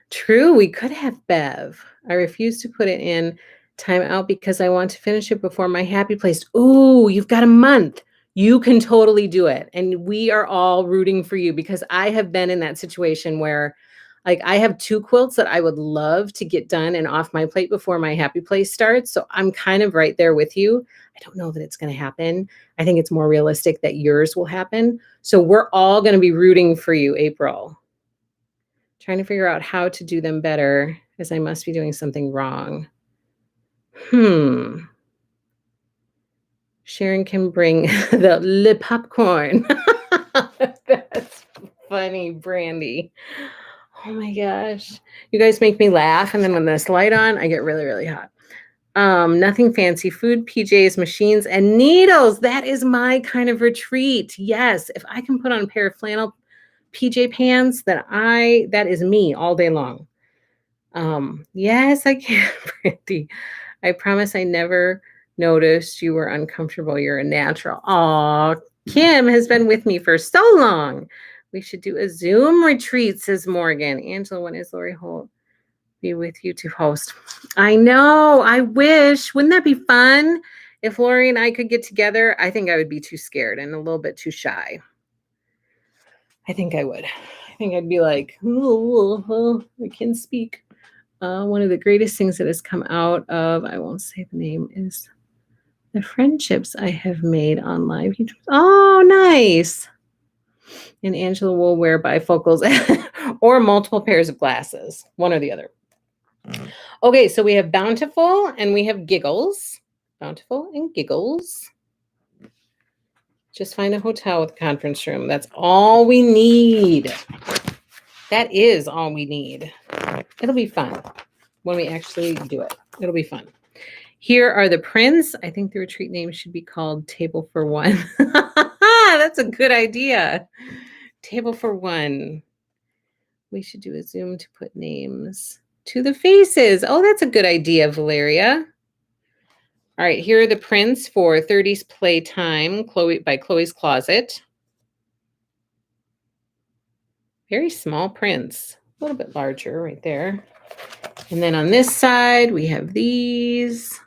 True, we could have Bev. I refuse to put it in timeout because I want to finish it before my happy place. Ooh, you've got a month. You can totally do it. And we are all rooting for you because I have been in that situation where Like, I have 2 quilts that I would love to get done and off my plate before my happy place starts, so I'm kind of right there with you. I don't know that it's gonna happen. I think it's more realistic that yours will happen. So we're all gonna be rooting for you, April. Trying to figure out how to do them better, as I must be doing something wrong. Sharon can bring the popcorn. That's funny, Brandy. Oh my gosh. You guys make me laugh, and then when this light on, I get really, really hot. Nothing fancy. Food, PJs, machines, and needles. That is my kind of retreat. Yes. If I can put on a pair of flannel PJ pants, that is me all day long. Yes, I can, Brandy. I promise I never noticed you were uncomfortable. You're a natural. Aw, Kim has been with me for so long. We should do a Zoom retreat, says Morgan. Angela, when is Lori Holt be with you to host? I know. I wish. Wouldn't that be fun? If Lori and I could get together, I think I would be too scared and a little bit too shy. I think I would. I think I'd be like, oh, I can speak. One of the greatest things that has come out of, I won't say the name, is the friendships I have made on live YouTube. Oh, nice. And Angela will wear bifocals or multiple pairs of glasses, one or the other. Okay, so we have Bountiful and we have Giggles. Bountiful and Giggles. Just find a hotel with a conference room. That's all we need. That is all we need. It'll be fun when we actually do it. It'll be fun. Here are the prints. I think the retreat name should be called Table for One. That's a good idea. Table for One. We should do a Zoom to put names to the faces. Oh, that's a good idea, Valeria. All right, here are the prints for 30s Playtime by Chloe's Closet. Very small prints, a little bit larger right there. And then on this side, we have these.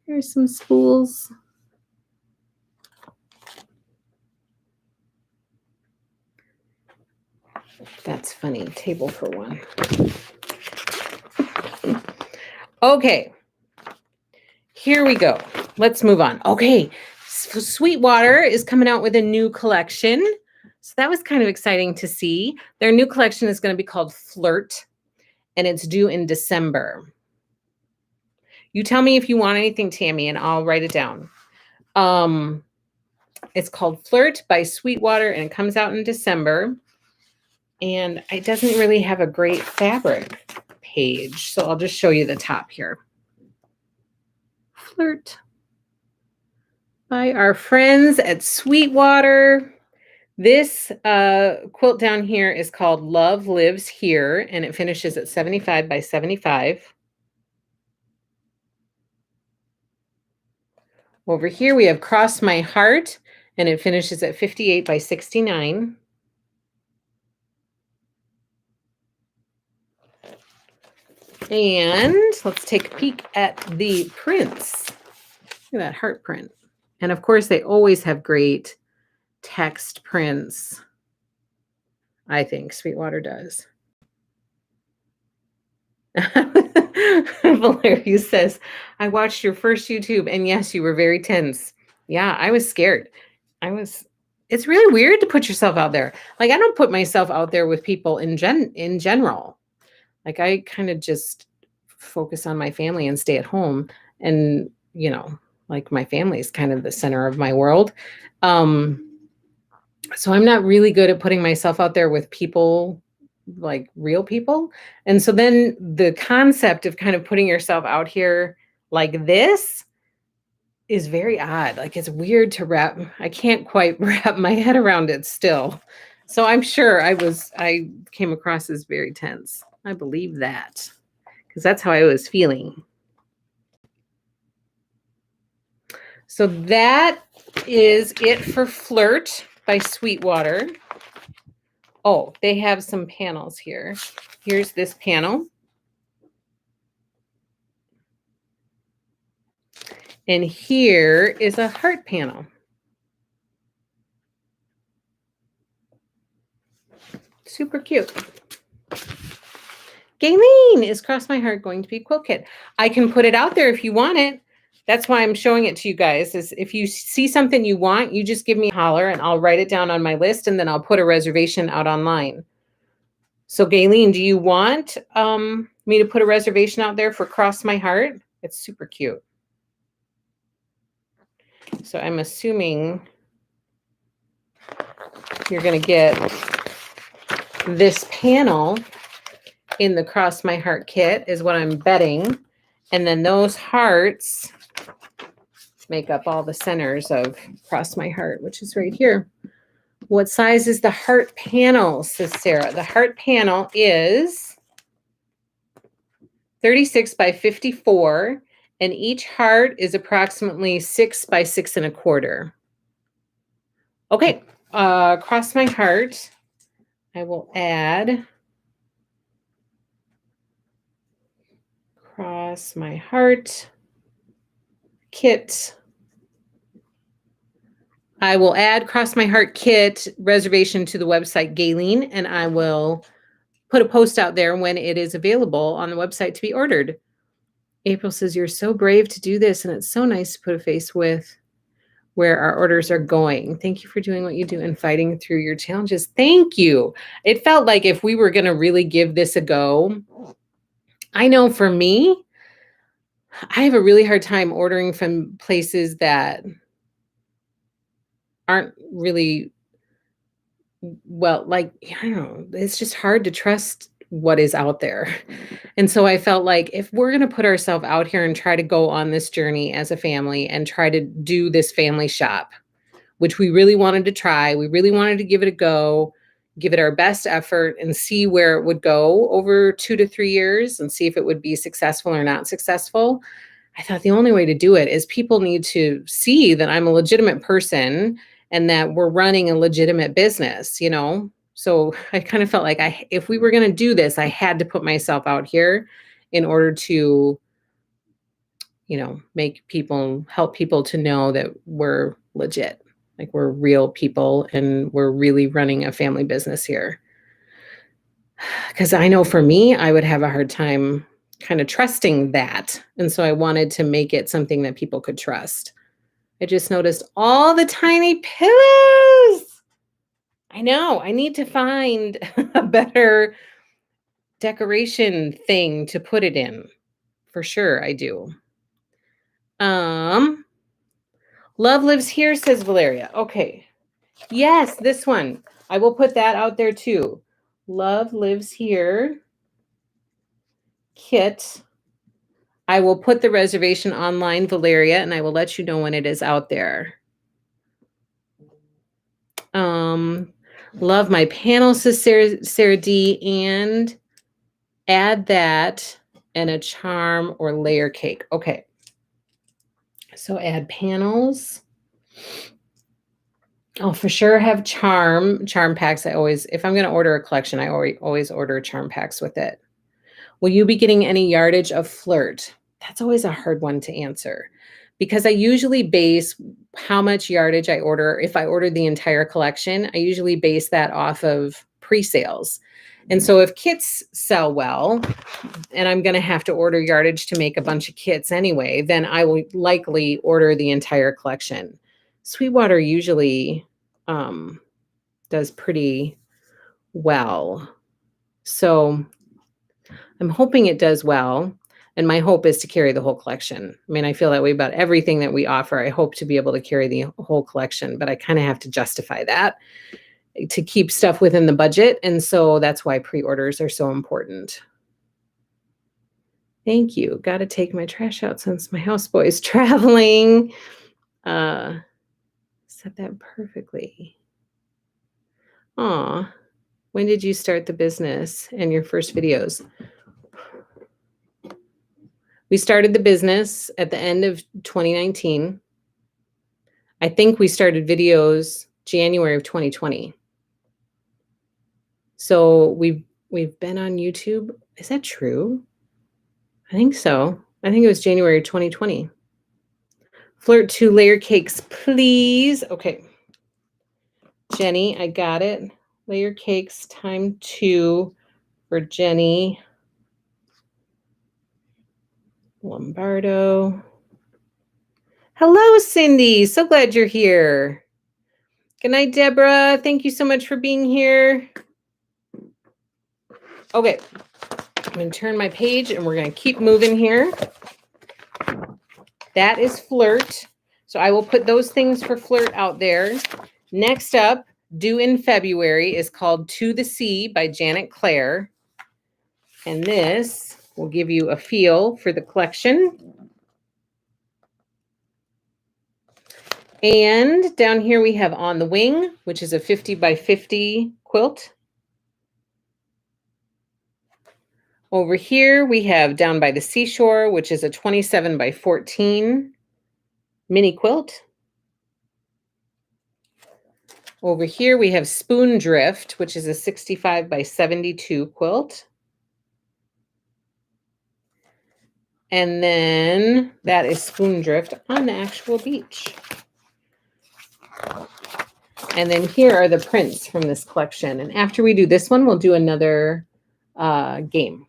Here's some spools. That's funny. Table for One. Okay. Here we go. Let's move on. Okay. Sweetwater is coming out with a new collection. So that was kind of exciting to see. Their new collection is going to be called Flirt, and it's due in December. You tell me if you want anything, Tammy, and I'll write it down. It's called Flirt by Sweetwater, and it comes out in December. And it doesn't really have a great fabric page, so I'll just show you the top here. Flirt by our friends at Sweetwater. This quilt down here is called Love Lives Here, and it finishes at 75 by 75. Over here we have Cross My Heart, and it finishes at 58 by 69. And let's take a peek at the prints. Look at that heart print. And of course, they always have great text prints. I think Sweetwater does. Valeria says, I watched your first YouTube, and yes, you were very tense. Yeah, I was scared. It's really weird to put yourself out there. Like, I don't put myself out there with people in general. Like, I kind of just focus on my family and stay at home. And, you know, like, my family is kind of the center of my world. So I'm not really good at putting myself out there with people, like real people. And so then the concept of kind of putting yourself out here like this is very odd. Like, it's weird to I can't quite wrap my head around it still. So I'm sure I came across as very tense. I believe that because that's how I was feeling. So that is it for Flirt by Sweetwater. Oh, they have some panels here. Here's this panel. And here is a heart panel. Super cute. Gayleen, is Cross My Heart going to be a quilt kit? I can put it out there if you want it. That's why I'm showing it to you guys. Is if you see something you want, you just give me a holler and I'll write it down on my list and then I'll put a reservation out online. So Gayleen, do you want me to put a reservation out there for Cross My Heart? It's super cute. So I'm assuming you're going to get this panel in the Cross My Heart kit is what I'm betting. And then those hearts make up all the centers of Cross My Heart, which is right here. What size is the heart panel, says Sarah? The heart panel is 36 by 54, and each heart is approximately 6 by 6.25. Okay, Cross My Heart. I will add Cross My Heart kit. I will add Cross My Heart kit reservation to the website, Gayleen, and I will put a post out there when it is available on the website to be ordered. April says, you're so brave to do this, and it's so nice to put a face with where our orders are going. Thank you for doing what you do and fighting through your challenges. Thank you. It felt like if we were going to really give this a go, I know for me, I have a really hard time ordering from places that aren't really well, like, I don't know, it's just hard to trust what is out there. And so I felt like if we're going to put ourselves out here and try to go on this journey as a family and try to do this family shop, which we really wanted to try, we really wanted to give it a go, give it our best effort and see where it would go over 2 to 3 years and see if it would be successful or not successful. I thought the only way to do it is people need to see that I'm a legitimate person and that we're running a legitimate business, you know? So I kind of felt like if we were going to do this, I had to put myself out here in order to, you know, help people to know that we're legit, like we're real people and we're really running a family business here. Because I know for me, I would have a hard time kind of trusting that. And so I wanted to make it something that people could trust. I just noticed all the tiny pillows. I know. I need to find a better decoration thing to put it in. For sure, I do. Love lives here, says Valeria. Okay. Yes, this one. I will put that out there too. Love lives here. Kit. I will put the reservation online, Valeria, and I will let you know when it is out there. Love my panel, says Sarah D. And add that and a charm or layer cake. Okay. So add panels. I'll for sure have charm packs. If I'm going to order a collection, I always order charm packs with it. Will you be getting any yardage of Flirt? That's always a hard one to answer because I usually base how much yardage I order. If I order the entire collection, I usually base that off of pre-sales. And so if kits sell well, and I'm going to have to order yardage to make a bunch of kits anyway, then I will likely order the entire collection. Sweetwater usually does pretty well. So I'm hoping it does well. And my hope is to carry the whole collection. I mean, I feel that way about everything that we offer. I hope to be able to carry the whole collection, but I kind of have to justify that to keep stuff within the budget. And so that's why pre-orders are so important. Thank you. Got to take my trash out since my houseboy is traveling. Said that perfectly. Aw. When did you start the business and your first videos? We started the business at the end of 2019. I think we started videos January of 2020. So we've been on YouTube. Is that true? I think so. I think it was January 2020. Flirt 2 layer cakes, please. Okay. Jenny, I got it. Layer cakes time 2 for Jenny Lombardo. Hello, Cindy. So glad you're here. Good night, Deborah. Thank you so much for being here. Okay, I'm going to turn my page and we're going to keep moving here. That is Flirt. So I will put those things for Flirt out there. Next up, due in February, is called To the Sea by Janet Clare. And this will give you a feel for the collection. And down here we have On the Wing, which is a 50 by 50 quilt. Over here we have Down by the Seashore, which is a 27 by 14 mini quilt. Over here we have Spoon Drift, which is a 65 by 72 quilt. And then that is Spoon Drift on the actual beach. And then here are the prints from this collection. And after we do this one, we'll do another game.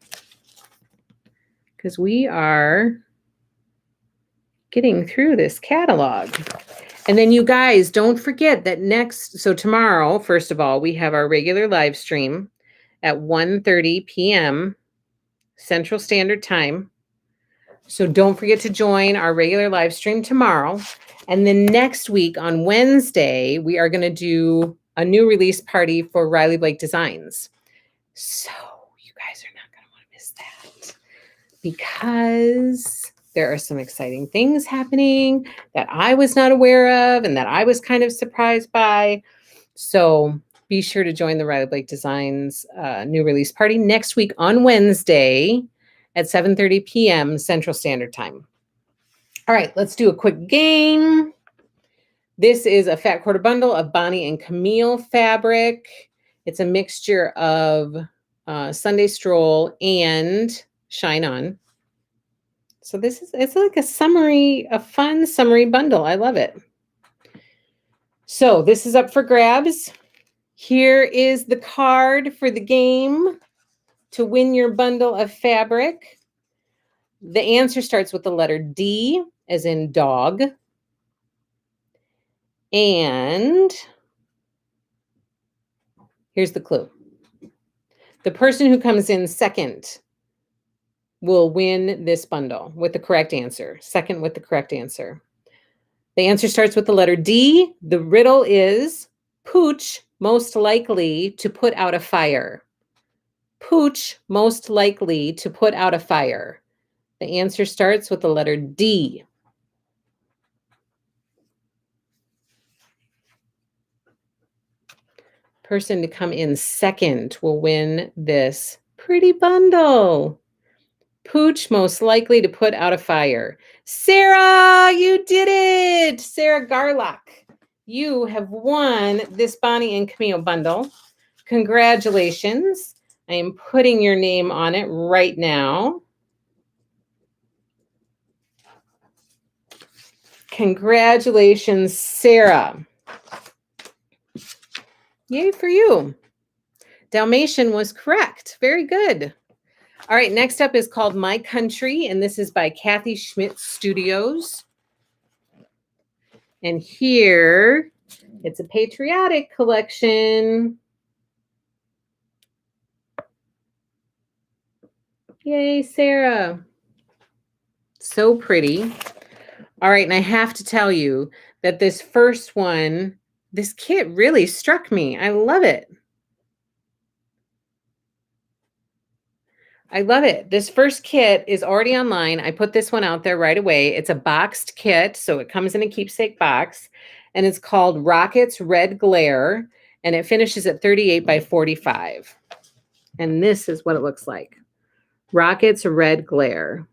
Because we are getting through this catalog. And then you guys, don't forget that so tomorrow, first of all, we have our regular live stream at 1:30 p.m. Central Standard Time. So don't forget to join our regular live stream tomorrow. And then next week on Wednesday, we are going to do a new release party for Riley Blake Designs. So you guys are not going to want to miss that because there are some exciting things happening that I was not aware of and that I was kind of surprised by. So be sure to join the Riley Blake Designs new release party next week on Wednesday at 7:30 p.m. Central Standard Time. All right, let's do a quick game. This is a fat quarter bundle of Bonnie and Camille fabric. It's a mixture of Sunday Stroll and Shine On. So it's like a fun summery bundle. I love it. So this is up for grabs. Here is the card for the game to win your bundle of fabric. The answer starts with the letter D, as in dog. And here's the clue. The person who comes in second will win this bundle with the correct answer. Second with the correct answer. The answer starts with the letter D. The riddle is Pooch most likely to put out a fire. Pooch most likely to put out a fire. The answer starts with the letter D. Person to come in second will win this pretty bundle. Pooch most likely to put out a fire. Sarah, you did it! Sarah Garlock, you have won this Bonnie and Camille bundle. Congratulations. I am putting your name on it right now. Congratulations, Sarah. Yay for you. Dalmatian was correct. Very good. All right, next up is called My Country, and this is by Kathy Schmidt Studios. And here, it's a patriotic collection. Yay, Sarah. So pretty. All right, and I have to tell you that this first one, this kit really struck me. I love it. I love it. This first kit is already online. I put this one out there right away. It's a boxed kit, so it comes in a keepsake box, and it's called Rockets Red Glare, and it finishes at 38 by 45. And this is what it looks like. Rockets Red Glare.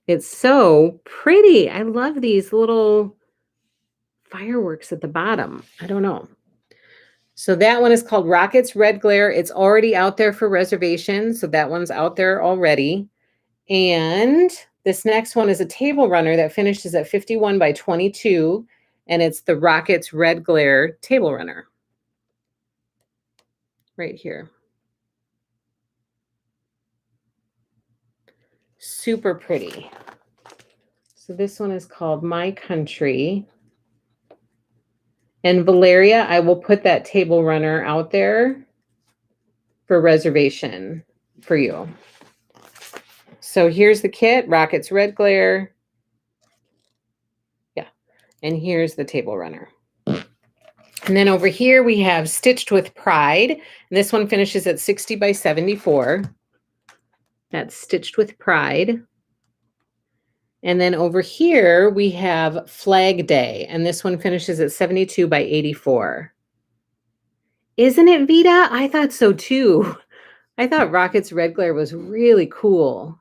It's so pretty. I love these little fireworks at the bottom. I don't know. So that one is called Rockets Red Glare. It's already out there for reservation. So that one's out there already. And this next one is a table runner that finishes at 51 by 22. And it's the Rockets Red Glare table runner. right here. Super pretty. So this one is called My Country. And Valeria, I will put that table runner out there for reservation for you. So here's the kit, Rocket's Red Glare. Yeah. And here's the table runner. And then over here we have Stitched with Pride. And this one finishes at 60 by 74. That's Stitched with Pride. And then over here we have Flag Day. And this one finishes at 72 by 84. Isn't it, Vita? I thought so too. I thought Rocket's Red Glare was really cool.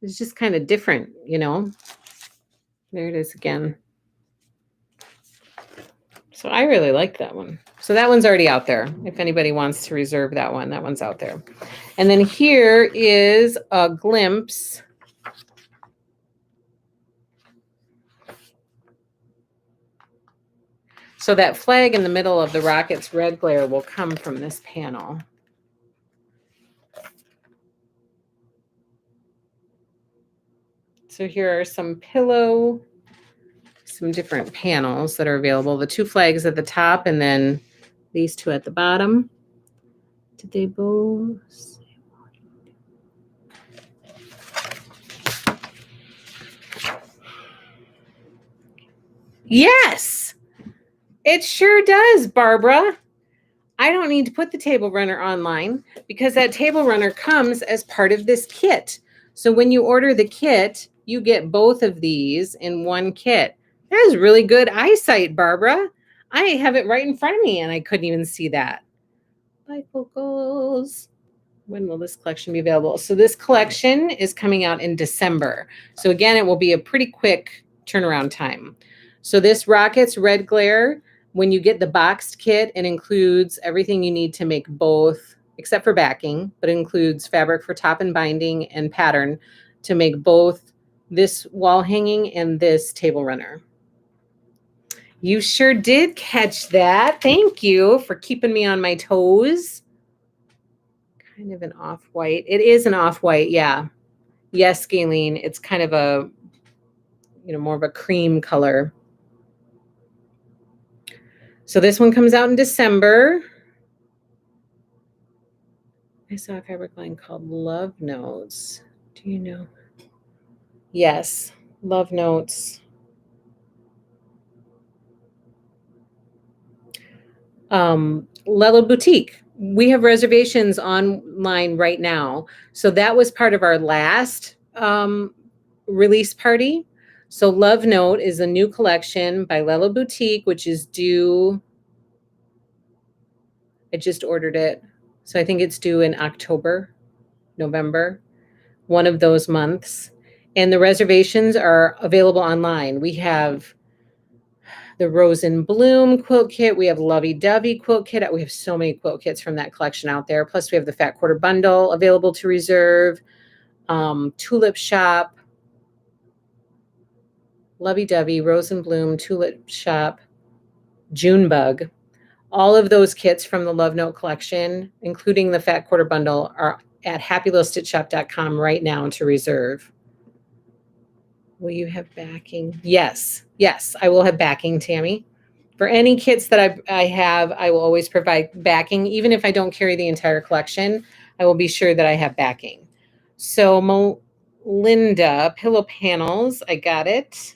It's just kind of different, you know? There it is again. So I really like that one. So that one's already out there. If anybody wants to reserve that one's out there. And then here is a glimpse. So that flag in the middle of the Rocket's Red Glare will come from this panel. So here are some different panels that are available. The two flags at the top and then these two at the bottom. Did they both? Yes, it sure does, Barbara. I don't need to put the table runner online because that table runner comes as part of this kit. So when you order the kit, you get both of these in one kit. That is really good eyesight, Barbara. I have it right in front of me and I couldn't even see that. Bifocals. When will this collection be available? So this collection is coming out in December. So again, it will be a pretty quick turnaround time. So this Rocket's Red Glare, when you get the boxed kit, it includes everything you need to make both, except for backing, but it includes fabric for top and binding and pattern to make both this wall hanging and this table runner. You sure did catch that. Thank you for keeping me on my toes. Kind of an off-white. It is an off-white, yeah. Yes, Galen, it's kind of a, more of a cream color. So this one comes out in December. I saw a fabric line called Love Notes. Do you know? Yes, Love Notes. Lella Boutique. We have reservations online right now. So that was part of our last release party. So Love Note is a new collection by Lella Boutique, which is due. I just ordered it. So I think it's due in October, November, one of those months. And the reservations are available online. We have the Rose and Bloom quilt kit. We have Lovey Dovey quilt kit. We have so many quilt kits from that collection out there. Plus we have the Fat Quarter Bundle available to reserve. Tulip Shop, Lovey Dovey, Rose and Bloom, Tulip Shop, Junebug. All of those kits from the Love Note collection, including the Fat Quarter Bundle, are at happylittlestitchshop.com right now to reserve. Will you have backing? Yes, I will have backing, Tammy. For any kits that I have, I will always provide backing. Even if I don't carry the entire collection, I will be sure that I have backing. So Melinda, pillow panels, I got it.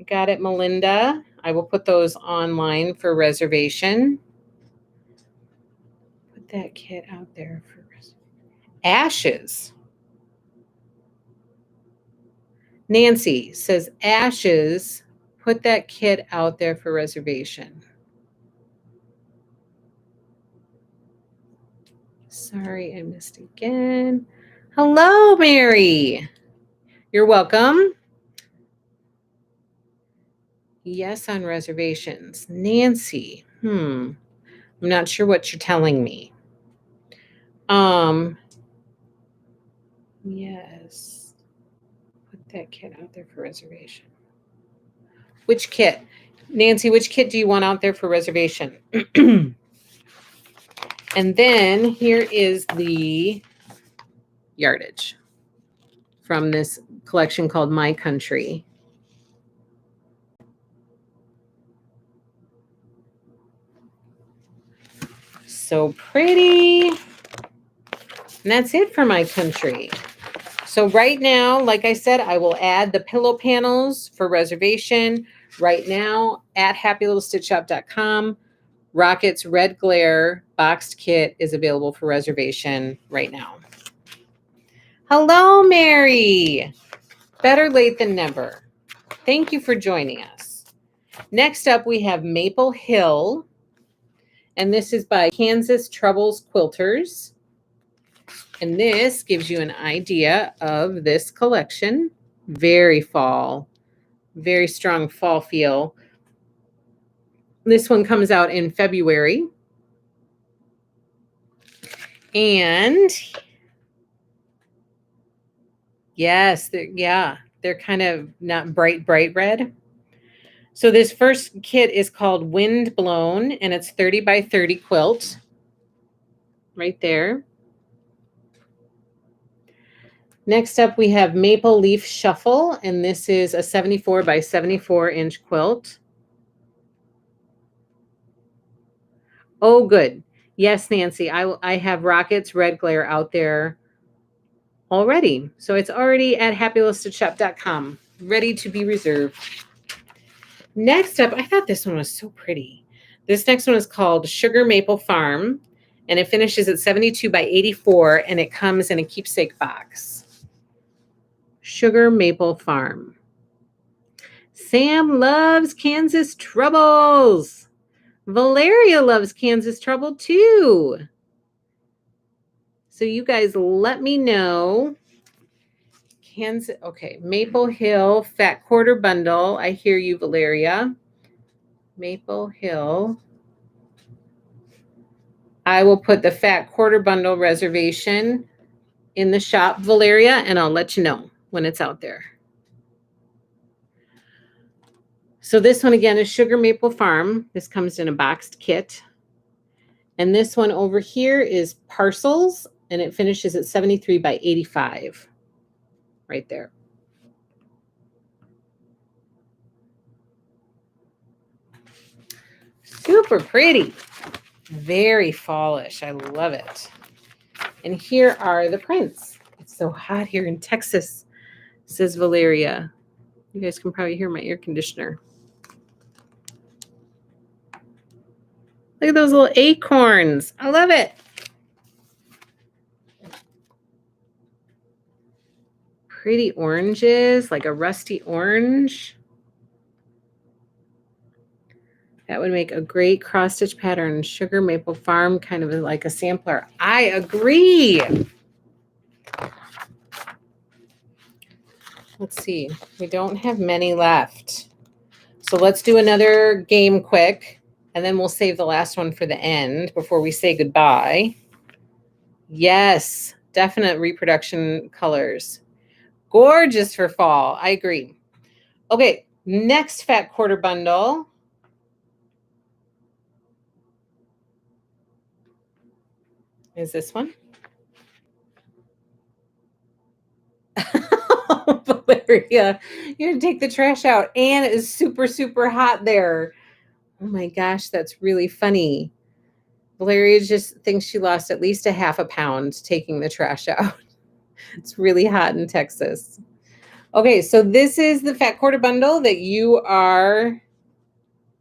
Melinda. I will put those online for reservation. Put that kit out there for Ashes. Nancy says Ashes. Put that kit out there for reservation. Sorry, I missed again. Hello, Mary. You're welcome. Yes, on reservations. Nancy. I'm not sure what you're telling me. Yes. Put that kit out there for reservation. Which kit? Nancy, which kit do you want out there for reservation? And then here is the yardage from this collection called My Country. So pretty. And that's it for My Country. So right now, like I said, I will add the pillow panels for reservation right now at happylittlestitchshop.com. Rocket's Red Glare boxed kit is available for reservation right now. Hello, Mary. Better late than never. Thank you for joining us. Next up, we have Maple Hill, and this is by Kansas Troubles Quilters. And this gives you an idea of this collection. Very fall, very strong fall feel. This one comes out in February. And yes, they're kind of not bright red. So this first kit is called Wind Blown, and it's 30 by 30 quilt right there. Next up, we have Maple Leaf Shuffle, and this is a 74 by 74 inch quilt. Oh, good. Yes, Nancy, I have Rocket's Red Glare out there already. So it's already at happylittlestitchshop.com, ready to be reserved. Next up, I thought this one was so pretty. This next one is called Sugar Maple Farm, and it finishes at 72 by 84, and it comes in a keepsake box. Sugar Maple Farm. Sam loves Kansas Troubles. Valeria loves Kansas Trouble too. So you guys let me know. Kansas, okay, Maple Hill Fat Quarter Bundle. I hear you, Valeria. Maple Hill. I will put the Fat Quarter Bundle reservation in the shop, Valeria, and I'll let you know when it's out there. So this one again is Sugar Maple Farm. This comes in a boxed kit. And this one over here is Parcels, and it finishes at 73 by 85. Right there. Super pretty. Very fallish. I love it. And here are the prints. It's so hot here in Texas, says Valeria. You guys can probably hear my air conditioner. Look at those little acorns. I love it. Pretty oranges, like a rusty orange. That would make a great cross-stitch pattern. Sugar Maple Farm, kind of like a sampler. I agree. Let's see. We don't have many left. So let's do another game quick, and then we'll save the last one for the end before we say goodbye. Yes, definite reproduction colors. Gorgeous for fall. I agree. Okay, next Fat Quarter Bundle. Is this one? Valeria, you're going to take the trash out, and it is super, super hot there. Oh my gosh, that's really funny. Valeria just thinks she lost at least a half a pound taking the trash out. It's really hot in Texas. Okay, so this is the Fat Quarter Bundle that you are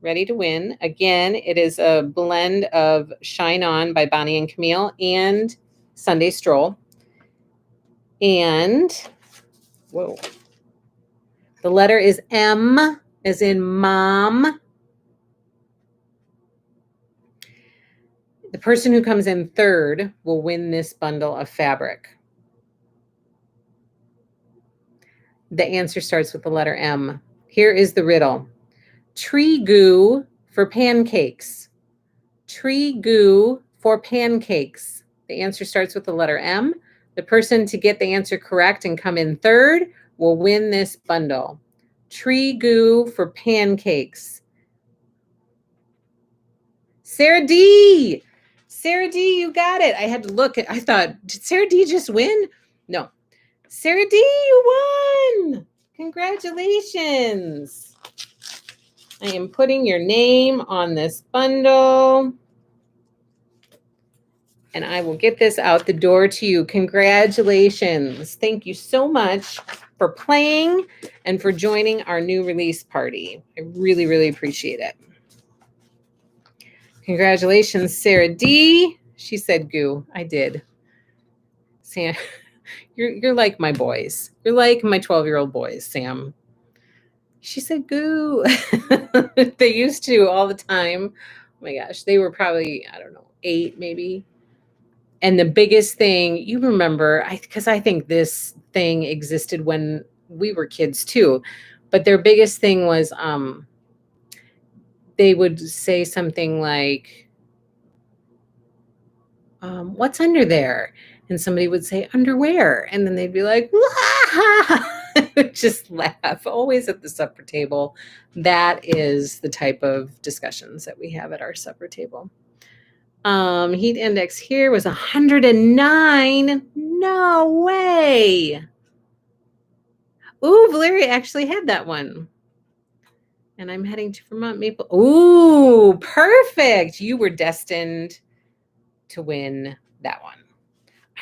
ready to win. Again, it is a blend of Shine On by Bonnie and Camille and Sunday Stroll. And, whoa, the letter is M, as in mom. The person who comes in third will win this bundle of fabric. The answer starts with the letter M. Here is the riddle. Tree goo for pancakes. Tree goo for pancakes. The answer starts with the letter M. The person to get the answer correct and come in third will win this bundle. Tree goo for pancakes. Sarah D. Sarah D, you got it. I had to look. I thought, did Sarah D just win? No. Sarah D, you won. Congratulations. I am putting your name on this bundle. And I will get this out the door to you. Congratulations. Thank you so much for playing and for joining our new release party. I really, really appreciate it. Congratulations, Sarah D. She said goo. I did. Sam, you're like my boys. You're like my 12-year-old boys, Sam. She said goo. They used to all the time. Oh my gosh. They were probably, I don't know, 8 maybe. And the biggest thing, you remember, because I think this thing existed when we were kids too, but their biggest thing was they would say something like, what's under there? And somebody would say underwear. And then they'd be like, just laugh, always at the supper table. That is the type of discussions that we have at our supper table. Heat index here was 109. No way. Ooh, Valeria actually had that one. And I'm heading to Vermont Maple. Ooh, perfect. You were destined to win that one.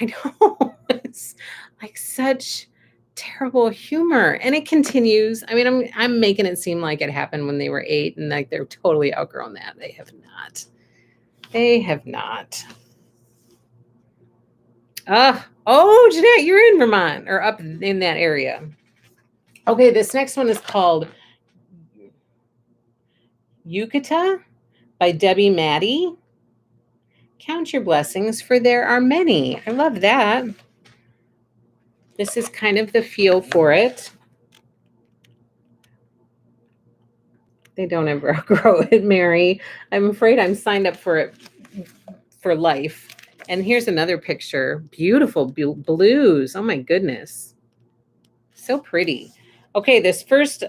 I know. It's like such terrible humor. And it continues. I mean, I'm making it seem like it happened when they were 8 and like they're totally outgrown that. They have not. They have not. Oh, Jeanette, you're in Vermont or up in that area. Okay, this next one is called Yukata by Debbie Maddie. Count your blessings, for there are many. I love that. This is kind of the feel for it. They don't ever outgrow it, Mary. I'm afraid I'm signed up for it for life. And here's another picture. Beautiful blues. Oh my goodness. So pretty. Okay, this first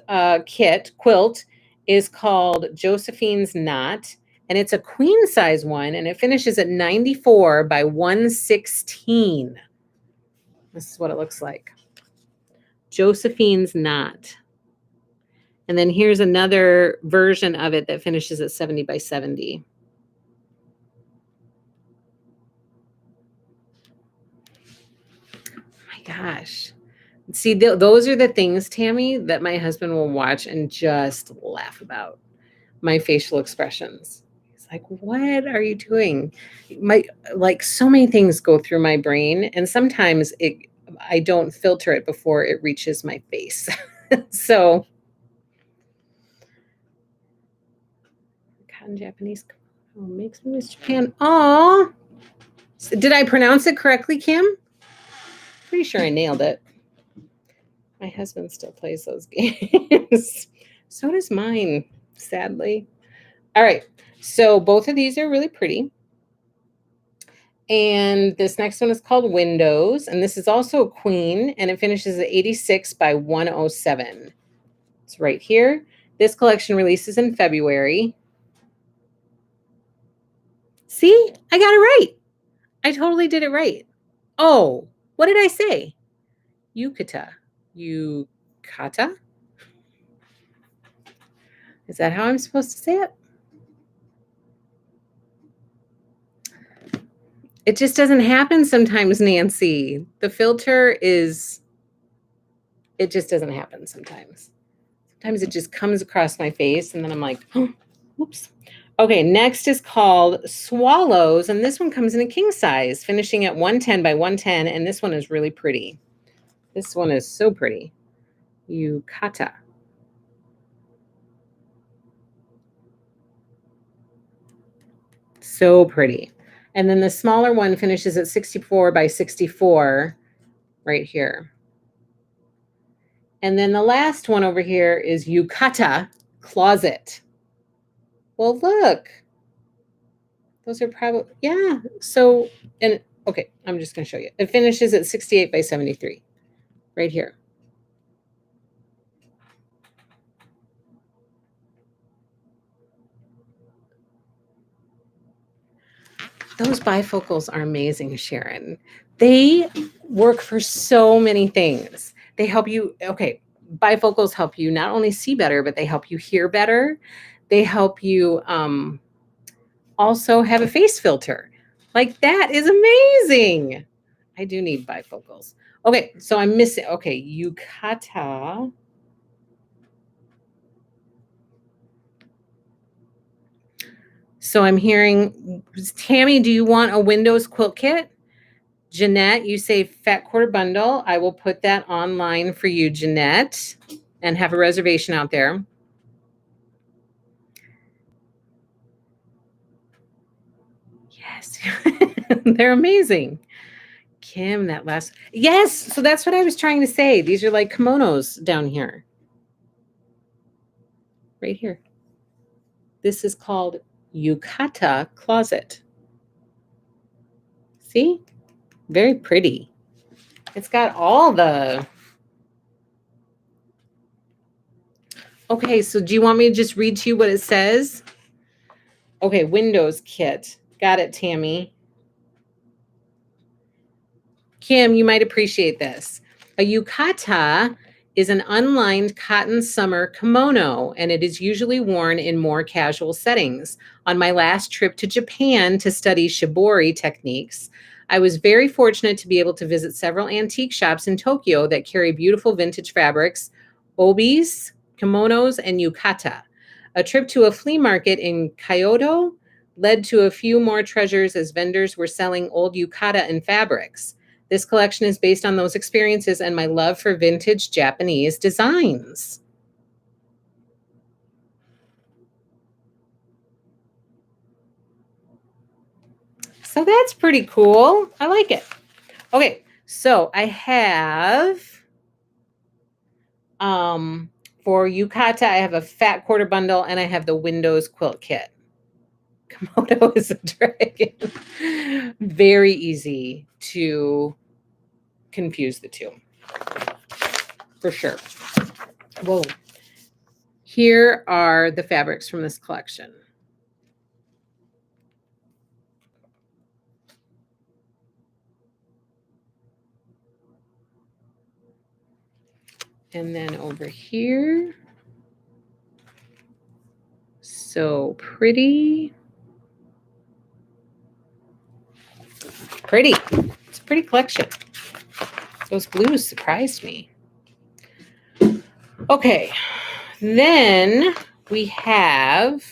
quilt is called Josephine's Knot, and it's a queen size one, and it finishes at 94 by 116. This is what it looks like. Josephine's Knot. And then here's another version of it that finishes at 70 by 70. Oh my gosh. See, those are the things, Tammy, that my husband will watch and just laugh about. My facial expressions. He's like, what are you doing? Like so many things go through my brain, and sometimes I don't filter it before it reaches my face. So cotton Japanese makes me miss Japan. Oh, did I pronounce it correctly, Kim? Pretty sure I nailed it. My husband still plays those games. So does mine, sadly. All right. So both of these are really pretty. And this next one is called Windows. And this is also a queen. And it finishes at 86 by 107. It's right here. This collection releases in February. See? I got it right. I totally did it right. Oh, what did I say? Yukata. Yukata? Is that how I'm supposed to say it? It just doesn't happen sometimes, Nancy. The filter is, it just doesn't happen sometimes. Sometimes it just comes across my face and then I'm like, oh, whoops. Okay, next is called Swallows, and this one comes in a king size, finishing at 110 by 110, and this one is really pretty. This one is so pretty. Yukata. So pretty. And then the smaller one finishes at 64 by 64 right here. And then the last one over here is Yukata Closet. Well, look. Those are probably, yeah. So, and okay, I'm just going to show you. It finishes at 68 by 73 right here. Those bifocals are amazing, Sharon. They work for so many things. They help you, okay, bifocals help you not only see better, but they help you hear better. They help you also have a face filter. Like that is amazing. I do need bifocals. Okay, so I'm missing, okay, Yukata. So I'm hearing, Tammy, do you want a Windows quilt kit? Jeanette, you say fat quarter bundle. I will put that online for you, Jeanette, and have a reservation out there. Yes, they're amazing. Kim, that last, yes. So that's what I was trying to say. These are like kimonos down here, right here. This is called Yukata closet. See, very pretty. It's got all the. Okay, so do you want me to just read to you what it says? Okay, Windows kit. Got it, Tammy. Kim, you might appreciate this. A yukata is an unlined cotton summer kimono, and it is usually worn in more casual settings. On my last trip to Japan to study shibori techniques, I was very fortunate to be able to visit several antique shops in Tokyo that carry beautiful vintage fabrics, obis, kimonos, and yukata. A trip to a flea market in Kyoto led to a few more treasures as vendors were selling old yukata and fabrics. This collection is based on those experiences and my love for vintage Japanese designs. So that's pretty cool. I like it. Okay, so I have for Yukata, I have a fat quarter bundle and I have the Windows quilt kit. Komodo is a dragon. Very easy to confuse the two. For sure. Whoa. Here are the fabrics from this collection. And then over here, so pretty. Pretty. It's a pretty collection. Those blues surprised me. Okay, then we have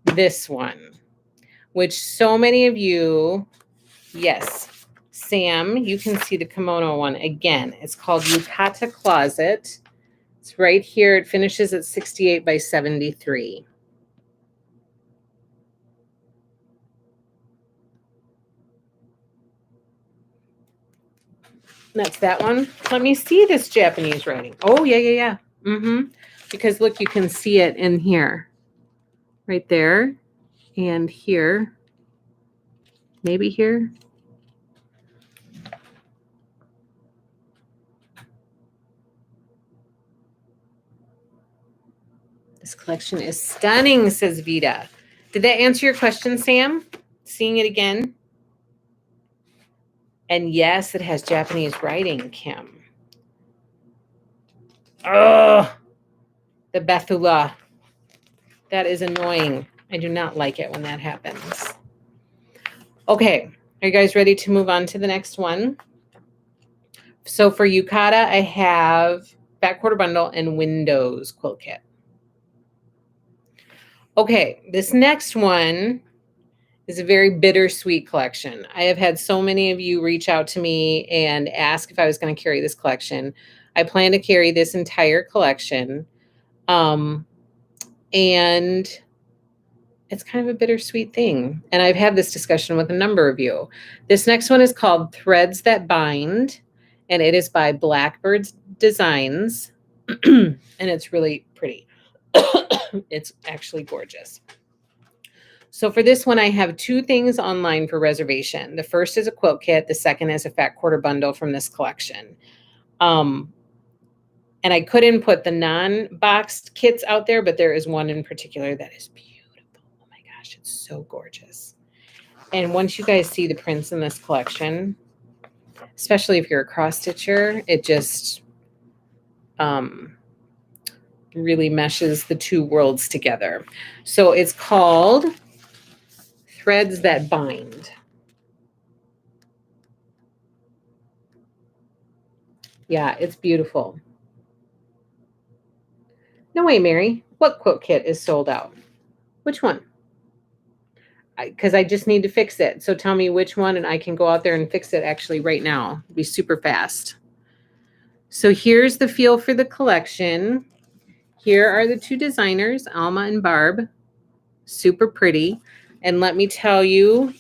this one, which so many of you, yes, Sam, you can see the kimono one again. It's called Yukata Closet. It's right here. It finishes at 68 by 73. That's that one. Let me see this Japanese writing. Oh, yeah. Because look, you can see it in here. Right there. And here. Maybe here. This collection is stunning, says Vita. Did that answer your question, Sam? Seeing it again? And yes, it has Japanese writing, Kim. Oh, the Bethula. That is annoying. I do not like it when that happens. Okay, are you guys ready to move on to the next one? So for Yukata, I have fat quarter bundle and Windows quilt kit. Okay, this next one is a very bittersweet collection. I have had so many of you reach out to me and ask if I was going to carry this collection. I plan to carry this entire collection. And it's kind of a bittersweet thing. And I've had this discussion with a number of you. This next one is called Threads That Bind, and it is by Blackbird Designs. And it's really pretty. It's actually gorgeous. So for this one, I have two things online for reservation. The first is a quilt kit. The second is a fat quarter bundle from this collection. And I couldn't put the non-boxed kits out there, but there is one in particular that is beautiful. Oh my gosh, it's so gorgeous. And once you guys see the prints in this collection, especially if you're a cross stitcher, it just really meshes the two worlds together. So it's called Threads That Bind. Yeah, it's beautiful. No way, Mary. What quilt kit is sold out? Which one? Because I just need to fix it. So tell me which one, and I can go out there and fix it actually right now. It'll be super fast. So here's the feel for the collection. Here are the two designers, Alma and Barb. Super pretty. And let me tell you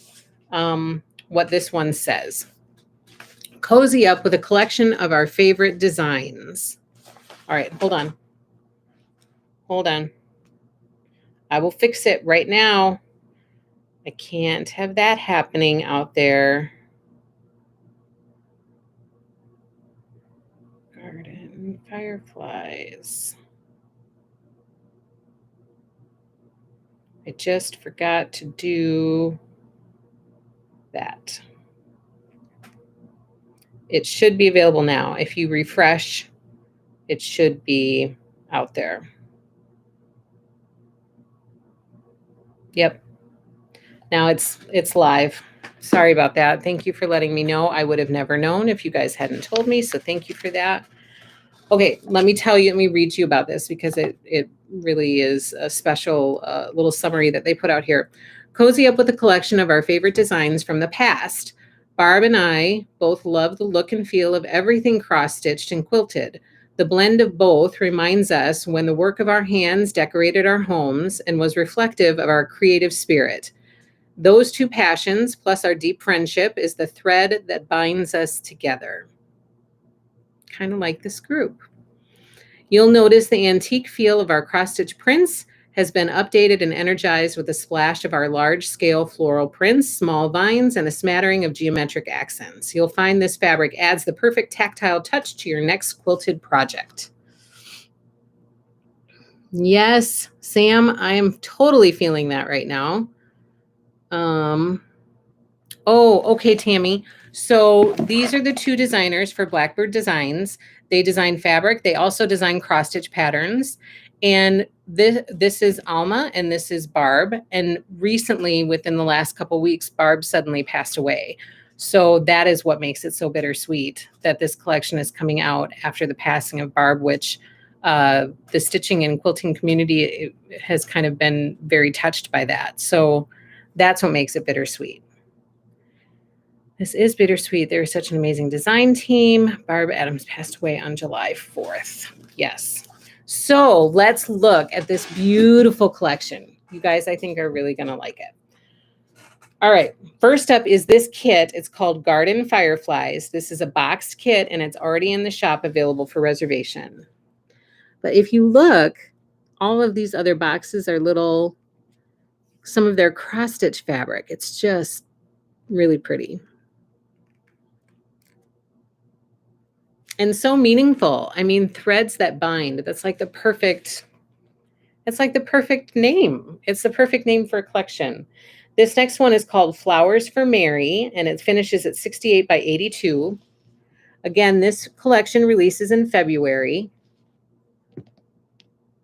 what this one says. Cozy up with a collection of our favorite designs. All right, hold on. Hold on. I will fix it right now. I can't have that happening out there. Garden fireflies. I just forgot to do that. It should be available now. If you refresh, it should be out there. Yep. Now it's live. Sorry about that. Thank you for letting me know. I would have never known if you guys hadn't told me, so thank you for that. Okay, let me read to you about this because it really is a special little summary that they put out here. Cozy up with a collection of our favorite designs from the past. Barb and I both love the look and feel of everything cross-stitched and quilted. The blend of both reminds us when the work of our hands decorated our homes and was reflective of our creative spirit. Those two passions, plus our deep friendship, is the thread that binds us together. Kind of like this group. You'll notice the antique feel of our cross-stitch prints has been updated and energized with a splash of our large-scale floral prints, small vines, and a smattering of geometric accents. You'll find this fabric adds the perfect tactile touch to your next quilted project. Yes, Sam, I am totally feeling that right now. Oh, okay, Tammy. So these are the two designers for Blackbird Designs. They design fabric. They also design cross-stitch patterns. And this is Alma and this is Barb. And recently, within the last couple weeks, Barb suddenly passed away. So that is what makes it so bittersweet that this collection is coming out after the passing of Barb, which the stitching and quilting community has kind of been very touched by that. So that's what makes it bittersweet. This is bittersweet. They're such an amazing design team. Barb Adams passed away on July 4th. Yes. So let's look at this beautiful collection. You guys, I think, are really going to like it. All right. First up is this kit. It's called Garden Fireflies. This is a boxed kit, and it's already in the shop available for reservation. But if you look, all of these other boxes are little, some of their cross-stitch fabric. It's just really pretty. And so meaningful. I mean, threads that bind. That's like the perfect name. It's the perfect name for a collection. This next one is called Flowers for Mary, and it finishes at 68 by 82. Again, this collection releases in February.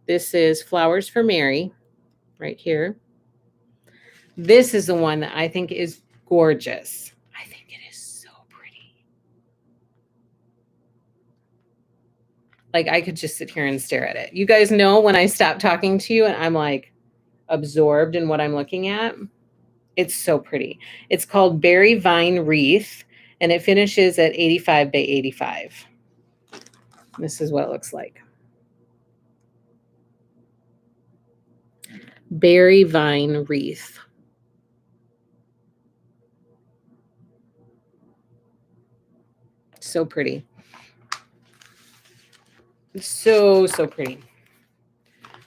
This is Flowers for Mary right here. This is the one that I think is gorgeous. I think it is so pretty. Like, I could just sit here and stare at it. You guys know when I stop talking to you and I'm like absorbed in what I'm looking at. It's so pretty. It's called Berry Vine Wreath, and it finishes at 85 by 85. This is what it looks like. Berry Vine Wreath. So pretty. So pretty.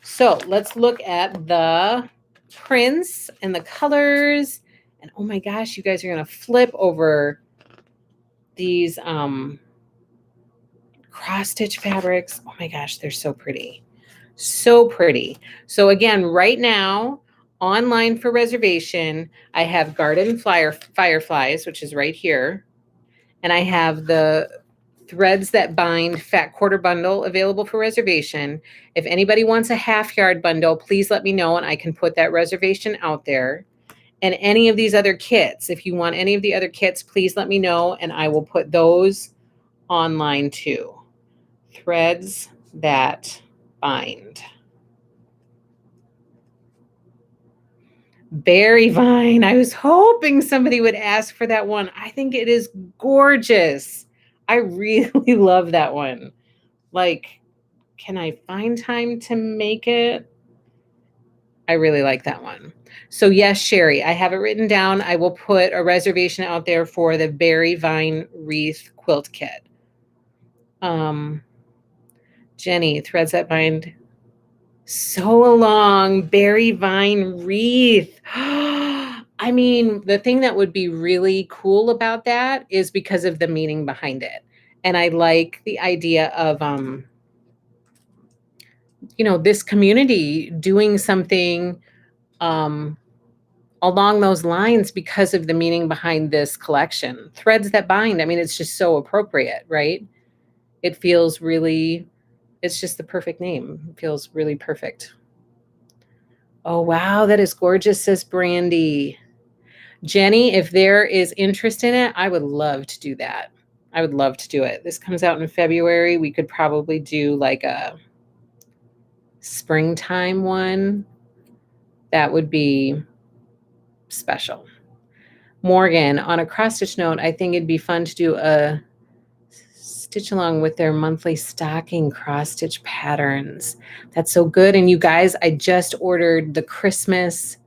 So let's look at the prints and the colors. And oh my gosh, you guys are going to flip over these cross-stitch fabrics. Oh my gosh, they're so pretty. So pretty. So again, right now online for reservation. I have garden fireflies, which is right here. And I have the threads that bind fat quarter bundle available for reservation. If anybody wants a half yard bundle, please let me know and I can put that reservation out there. And any of these other kits, if you want any of the other kits, please let me know and I will put those online too. Threads that bind. Berry vine. I was hoping somebody would ask for that one. I think it is gorgeous. I really love that one. Like, can I find time to make it? I really like that one. So yes, Sherry, I have it written down. I will put a reservation out there for the berry vine wreath quilt kit. Jenny, threads that bind. Sew along, berry vine wreath. I mean, the thing that would be really cool about that is because of the meaning behind it. And I like the idea of this community doing something along those lines because of the meaning behind this collection. Threads that bind. I mean, it's just so appropriate, right? It feels really, it's just the perfect name. It feels really perfect. Oh, wow, that is gorgeous, says Brandy. Jenny, if there is interest in it, I would love to do that. I would love to do it. This comes out in February. We could probably do like a springtime one. That would be special. Morgan, on a cross stitch note, I think it'd be fun to do a stitch along with their monthly stocking cross stitch patterns. That's so good. And you guys, I just ordered the Christmas.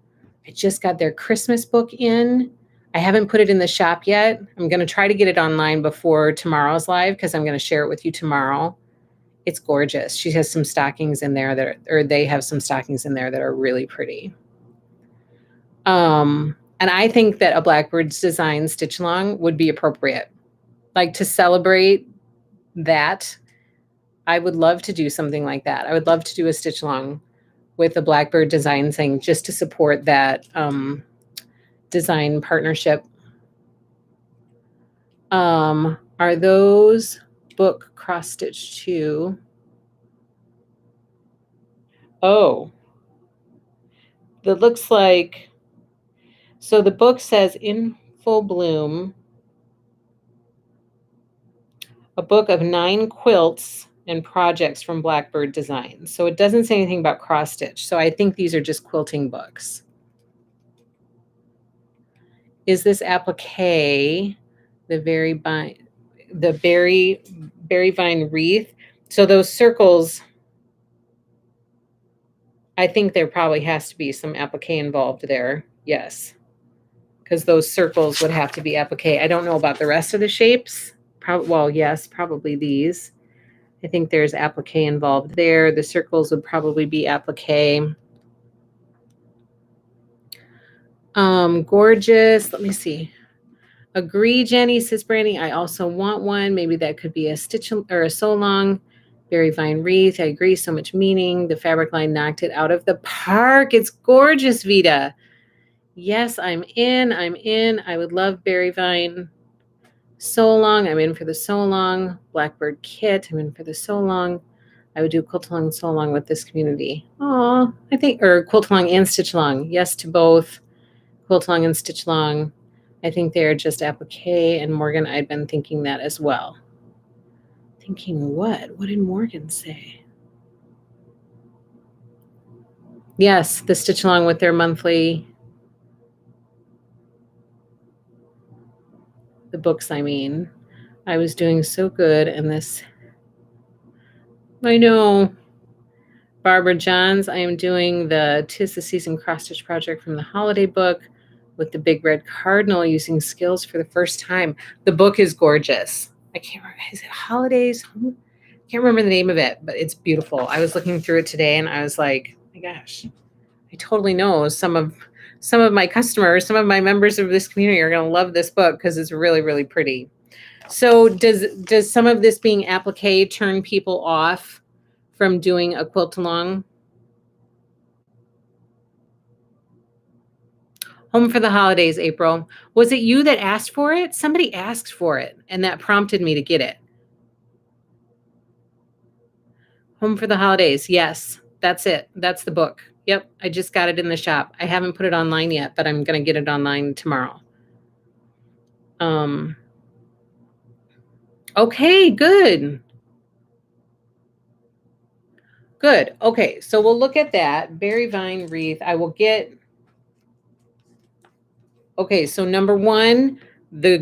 I just got their Christmas book in. I haven't put it in the shop yet. I'm going to try to get it online before tomorrow's live because I'm going to share it with you tomorrow. It's gorgeous. She has some stockings in there they have some stockings in there that are really pretty. And I think that a Blackbird's Design stitch along would be appropriate. Like to celebrate that, I would love to do something like that. I would love to do a stitch along with the Blackbird Design thing just to support that design partnership. Are those book cross stitched too? Oh, that looks like, so the book says In Full Bloom, a book of 9 quilts and projects from Blackbird Designs. So it doesn't say anything about cross stitch. So I think these are just quilting books. Is this applique the berry vine wreath? So those circles, I think there probably has to be some applique involved there. Yes. Because those circles would have to be applique. I don't know about the rest of the shapes. Well, yes, probably these. I think there's applique involved there. The circles would probably be applique. Gorgeous. Let me see. Agree, Jenny, says Brandy. I also want one. Maybe that could be a stitch or a sew along. Berry vine wreath. I agree. So much meaning. The fabric line knocked it out of the park. It's gorgeous, Vita. Yes, I'm in. I'm in. I would love berry vine sew along. I'm in for the sew along. Blackbird kit. I'm in for the sew along. I would do quilt along and sew along with this community. Oh, I think, or quilt along and stitch along. Yes to both. Quilt along and stitch along. I think they're just applique. And Morgan, I'd been thinking that as well. Thinking what? What did Morgan say? Yes, the stitch along with their monthly, the books, I mean. I was doing so good in this. I know. Barbara Johns, I am doing the 'Tis the Season cross stitch project from the holiday book with the big red cardinal using skills for the first time. The book is gorgeous. I can't remember. Is it Holidays? I can't remember the name of it, but it's beautiful. I was looking through it today and I was like, oh my gosh, I totally know some of my customers, some of my members of this community are going to love this book because it's really, really pretty. So does some of this being applique turn people off from doing a quilt along? Home for the holidays, April. Was it you that asked for it? Somebody asked for it, and that prompted me to get it. Home for the holidays. Yes, that's it. That's the book. Yep, I just got it in the shop. I haven't put it online yet, but I'm going to get it online tomorrow. Okay, good. Good. Okay, so we'll look at that. Berry vine wreath. I will get. Okay, so number one, the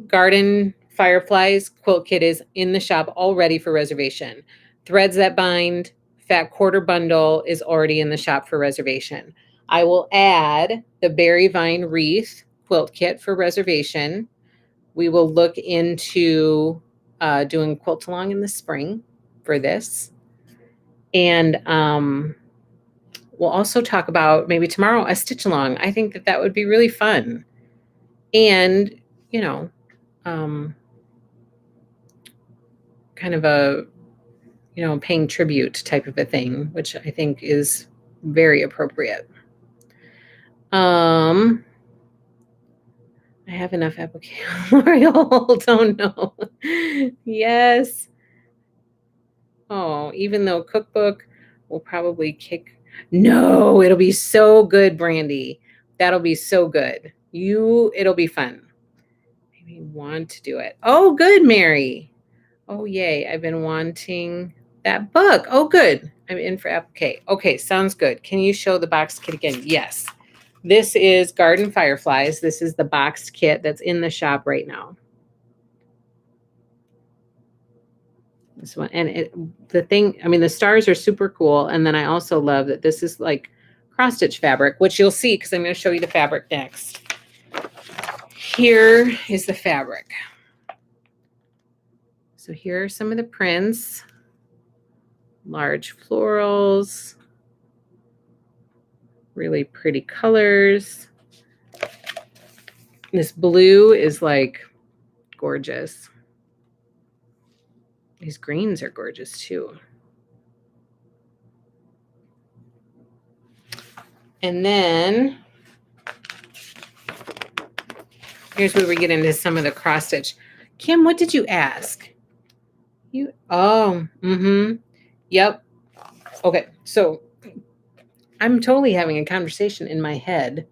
garden fireflies quilt kit is in the shop already for reservation. Threads that bind, fat quarter bundle is already in the shop for reservation. I will add the berry vine wreath quilt kit for reservation. We will look into doing quilt along in the spring for this. And we'll also talk about maybe tomorrow a stitch along. I think that would be really fun. And, you know, kind of a, paying tribute type of a thing, which I think is very appropriate. I have enough application. L'Oreal, don't know. Yes. Oh, even though cookbook will probably kick. No, it'll be so good, Brandy. That'll be so good. It'll be fun. Maybe want to do it. Oh, good, Mary. Oh, yay. I've been wanting that book. Oh, good. I'm in for applique. Okay, sounds good. Can you show the boxed kit again? Yes. This is Garden Fireflies. This is the boxed kit that's in the shop right now. This one. And the stars are super cool. And then I also love that this is like cross stitch fabric, which you'll see because I'm going to show you the fabric next. Here is the fabric. So here are some of the prints. Large florals. Really pretty colors. This blue is like gorgeous. These greens are gorgeous too. And then here's where we get into some of the cross stitch. Kim, what did you ask? Yep. Okay, so I'm totally having a conversation in my head.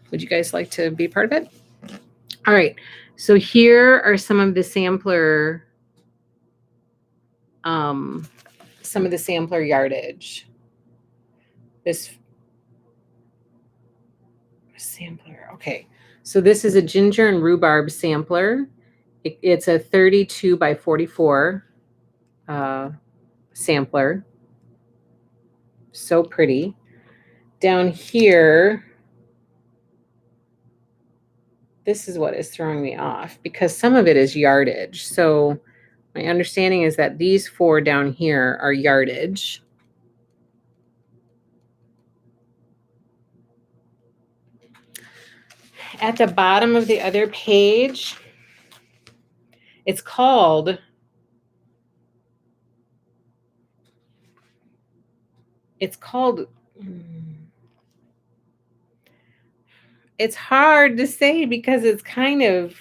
Would you guys like to be part of it? All right, so here are some of the sampler, yardage. This sampler, okay. So this is a ginger and rhubarb sampler. It's a 32 by 44 sampler. So pretty. Down here, this is what is throwing me off because some of it is yardage. So my understanding is that these 4 down here are yardage. At the bottom of the other page, it's called it's hard to say because it's kind of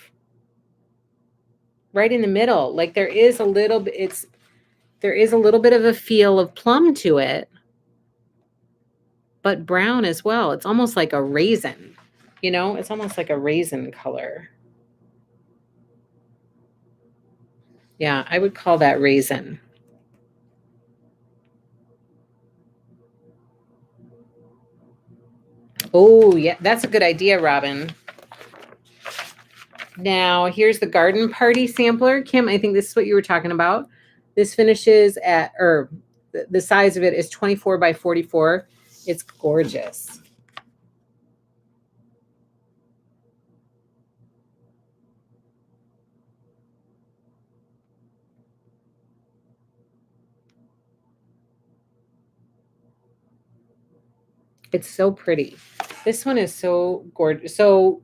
right in the middle. Like there is a little bit of a feel of plum to it, but brown as well. It's almost like a raisin, it's almost like a raisin color. Yeah, I would call that raisin. Oh, yeah, that's a good idea, Robin. Now, here's the garden party sampler. Kim, I think this is what you were talking about. This finishes at, or the size of it is 24 by 44. It's gorgeous. It's so pretty. This one is so gorgeous. So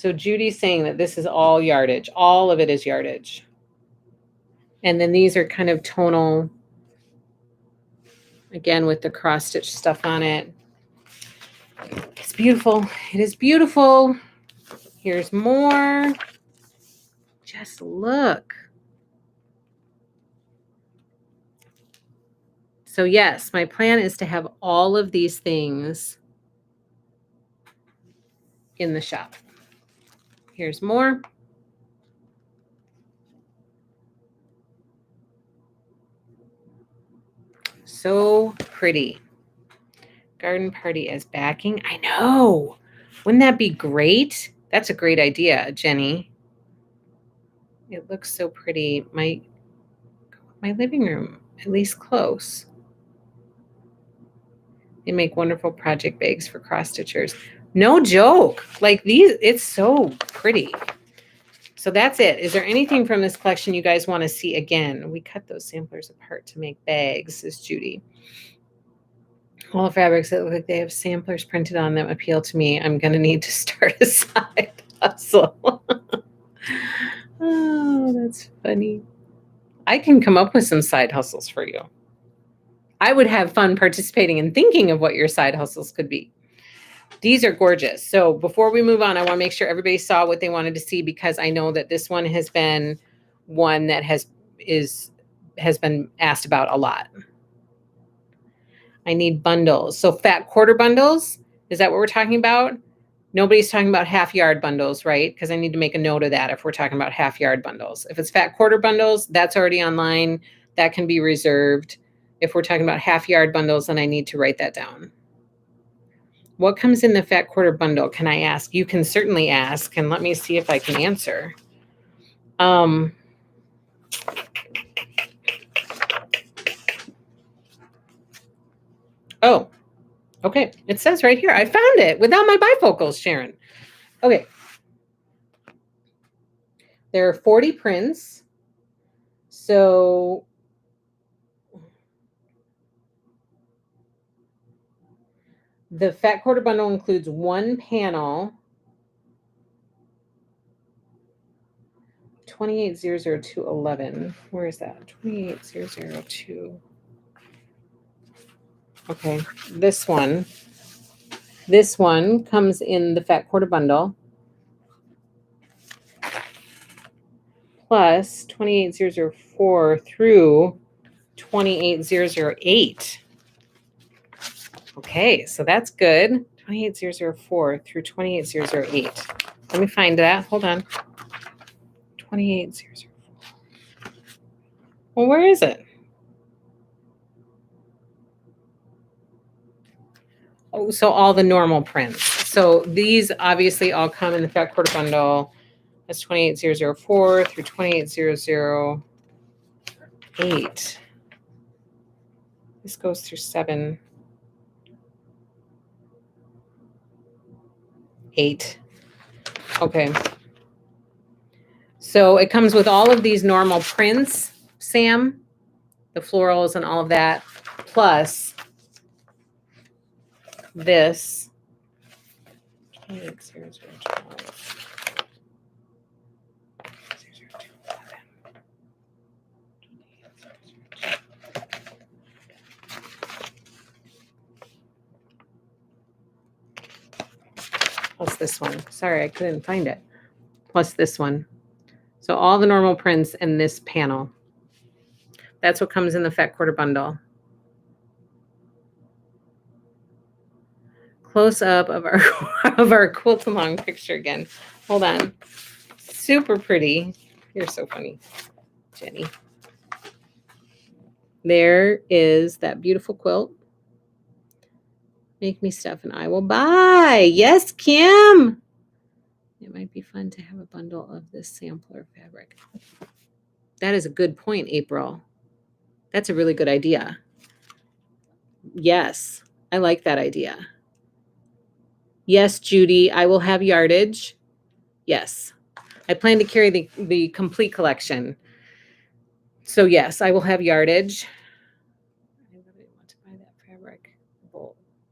Judy's saying that this is all yardage. All of it is yardage. And then these are kind of tonal Again, with the cross-stitch stuff on it. It's beautiful. It is beautiful. Here's more. Just look. So yes, my plan is to have all of these things in the shop. Here's more. So pretty. Garden party as backing. I know. Wouldn't that be great? That's a great idea, Jenny. It looks so pretty. My living room, at least close. They make wonderful project bags for cross stitchers. No joke. Like these, it's so pretty. So that's it. Is there anything from this collection you guys want to see again? We cut those samplers apart to make bags, says Judy. All fabrics that look like they have samplers printed on them appeal to me. I'm going to need to start a side hustle. Oh, that's funny. I can come up with some side hustles for you. I would have fun participating and thinking of what your side hustles could be. These are gorgeous. So before we move on, I want to make sure everybody saw what they wanted to see, because I know that this one has been one that has been asked about a lot. I need bundles. So fat quarter bundles, is that what we're talking about? Nobody's talking about half yard bundles, right? Because I need to make a note of that if we're talking about half yard bundles. If it's fat quarter bundles, that's already online. That can be reserved. If we're talking about half yard bundles, then I need to write that down. What comes in the fat quarter bundle? Can I ask? You can certainly ask, and let me see if I can answer. Oh, okay. It says right here. I found it without my bifocals, Sharon. Okay. There are 40 prints. So the fat quarter bundle includes one panel, 2800211. Where is that? 28002. Okay, this one. This one comes in the fat quarter bundle, plus 28004 through 28008. Okay, so that's good. 28004 through 28008. Let me find that. Hold on. 28004. Well, where is it? Oh, so all the normal prints. So these obviously all come in the fat quarter bundle. That's 28004 through 28008. This goes through 7, 8. Okay. So it comes with all of these normal prints, Sam, the florals and all of that, plus this. 2800211. Plus this one. Sorry, I couldn't find it. Plus this one. So all the normal prints and this panel. That's what comes in the fat quarter bundle. Close up of our of our quilt along picture again. Hold on. Super pretty. You're so funny, Jenny. There is that beautiful quilt. Make me stuff and I will buy. Yes, Kim. It might be fun to have a bundle of this sampler fabric. That is a good point, April. That's a really good idea. Yes, I like that idea. Yes, Judy, I will have yardage. Yes, I plan to carry the complete collection. So yes, I will have yardage. I really want to buy that fabric.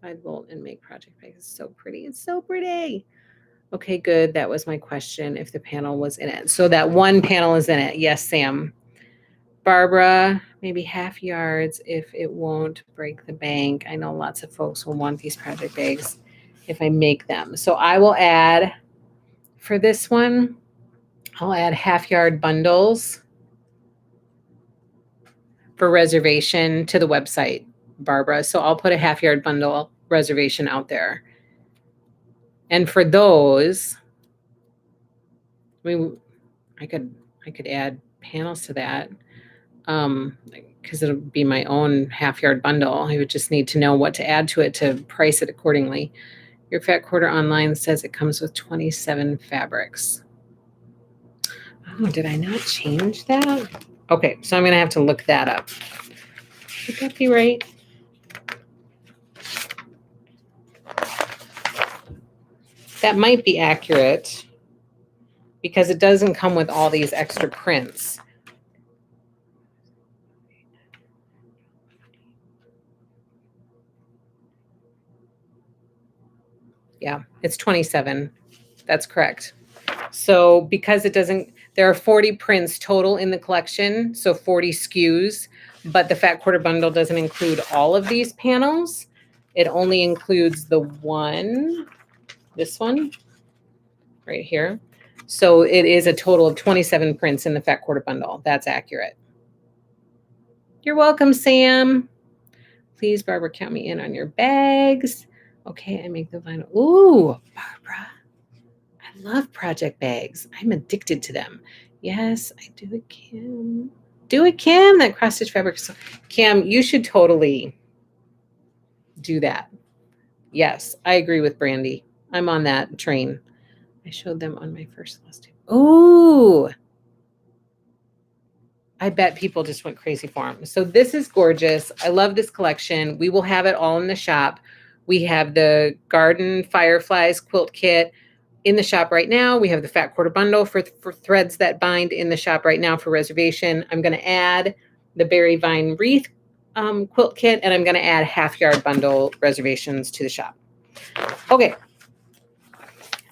Buy the bolt and make project bags. It's so pretty. It's so pretty. Okay, good. That was my question, if the panel was in it. So that one panel is in it. Yes, Sam. Barbara, maybe half yards if it won't break the bank. I know lots of folks will want these project bags if I make them. So I will add, for this one, I'll add half yard bundles for reservation to the website, Barbara. So I'll put a half yard bundle reservation out there. And for those, I could add panels to that. Because it'll be my own half yard bundle. I would just need to know what to add to it to price it accordingly. Your Fat Quarter online says it comes with 27 fabrics. Oh, did I not change that? Okay, so I'm going to have to look that up. Would that be right? That might be accurate because it doesn't come with all these extra prints. Yeah, it's 27. That's correct. So because it doesn't, there are 40 prints total in the collection, so 40 SKUs, but the Fat Quarter bundle doesn't include all of these panels. It only includes the one, this one, right here. So it is a total of 27 prints in the Fat Quarter bundle. That's accurate. You're welcome, Sam. Please, Barbara, count me in on your bags. Okay, I make the vinyl. Ooh, Barbara. I love project bags. I'm addicted to them. Yes, I do it, Kim. Do it, Kim. That cross stitch fabric. So, Kim, you should totally do that. Yes, I agree with Brandy. I'm on that train. I showed them on my first list. Ooh. I bet people just went crazy for them. So this is gorgeous. I love this collection. We will have it all in the shop. We have the Garden Fireflies quilt kit in the shop right now. We have the Fat Quarter bundle for threads that bind in the shop right now for reservation. I'm going to add the Berry Vine Wreath quilt kit, and I'm going to add half yard bundle reservations to the shop. Okay.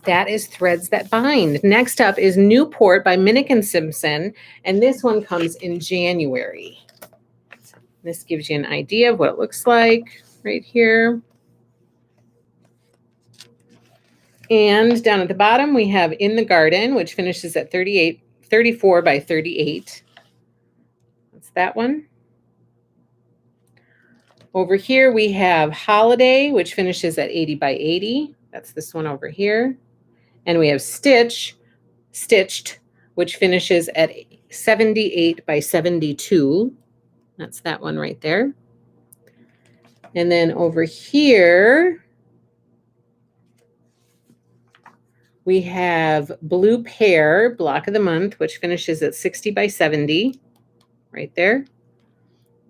That is Threads That Bind. Next up is Newport by Minnick & Simpson, and this one comes in January. This gives you an idea of what it looks like right here. And down at the bottom, we have In the Garden, which finishes at 34 by 38. That's that one. Over here, we have Holiday, which finishes at 80 by 80. That's this one over here. And we have Stitched, which finishes at 78 by 72. That's that one right there. And then over here, we have Blue Pear, Block of the Month, which finishes at 60 by 70, right there.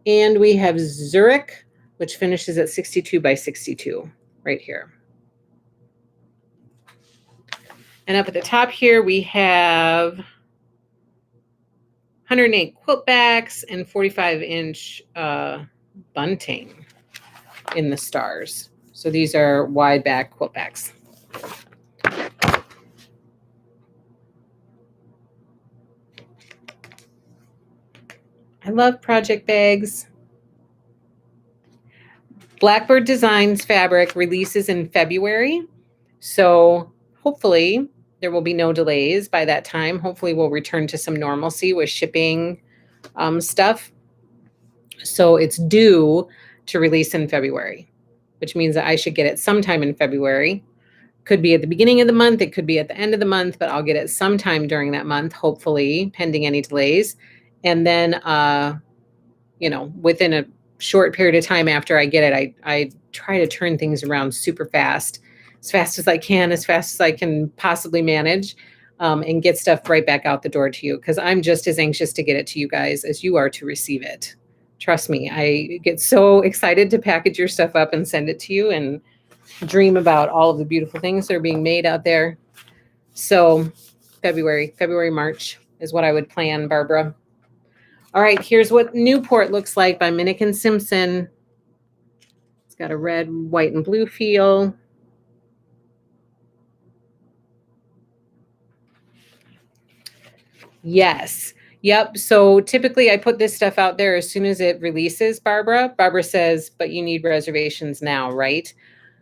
And we have Zurich, which finishes at 62 by 62, right here. And up at the top here, we have 108 quilt backs and 45-inch bunting in the stars. So these are wide back quilt backs. I love project bags. Blackbird Designs fabric releases in February. So hopefully there will be no delays by that time. Hopefully we'll return to some normalcy with shipping stuff. So it's due to release in February, which means that I should get it sometime in February. Could be at the beginning of the month. It could be at the end of the month, but I'll get it sometime during that month, hopefully, pending any delays. And then, within a short period of time after I get it, I try to turn things around super fast as I can, as fast as I can possibly manage, and get stuff right back out the door to you. Because I'm just as anxious to get it to you guys as you are to receive it. Trust me, I get so excited to package your stuff up and send it to you and dream about all of the beautiful things that are being made out there. So February, March is what I would plan, Barbara. All right, here's what Newport looks like by Minnick & Simpson. It's got a red, white, and blue feel. Yes, Yep. So typically I put this stuff out there as soon as it releases, Barbara. Barbara says, but you need reservations now, right?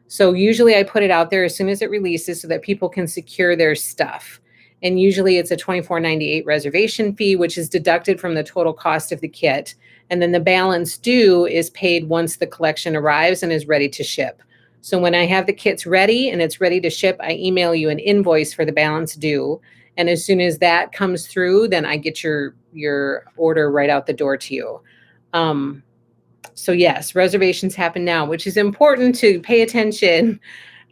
So usually I put it out there as soon as it releases so that people can secure their stuff. And usually it's a $24.98 reservation fee, which is deducted from the total cost of the kit. And then the balance due is paid once the collection arrives and is ready to ship. So when I have the kits ready and it's ready to ship, I email you an invoice for the balance due. And as soon as that comes through, then I get your order right out the door to you. So yes, reservations happen now, which is important to pay attention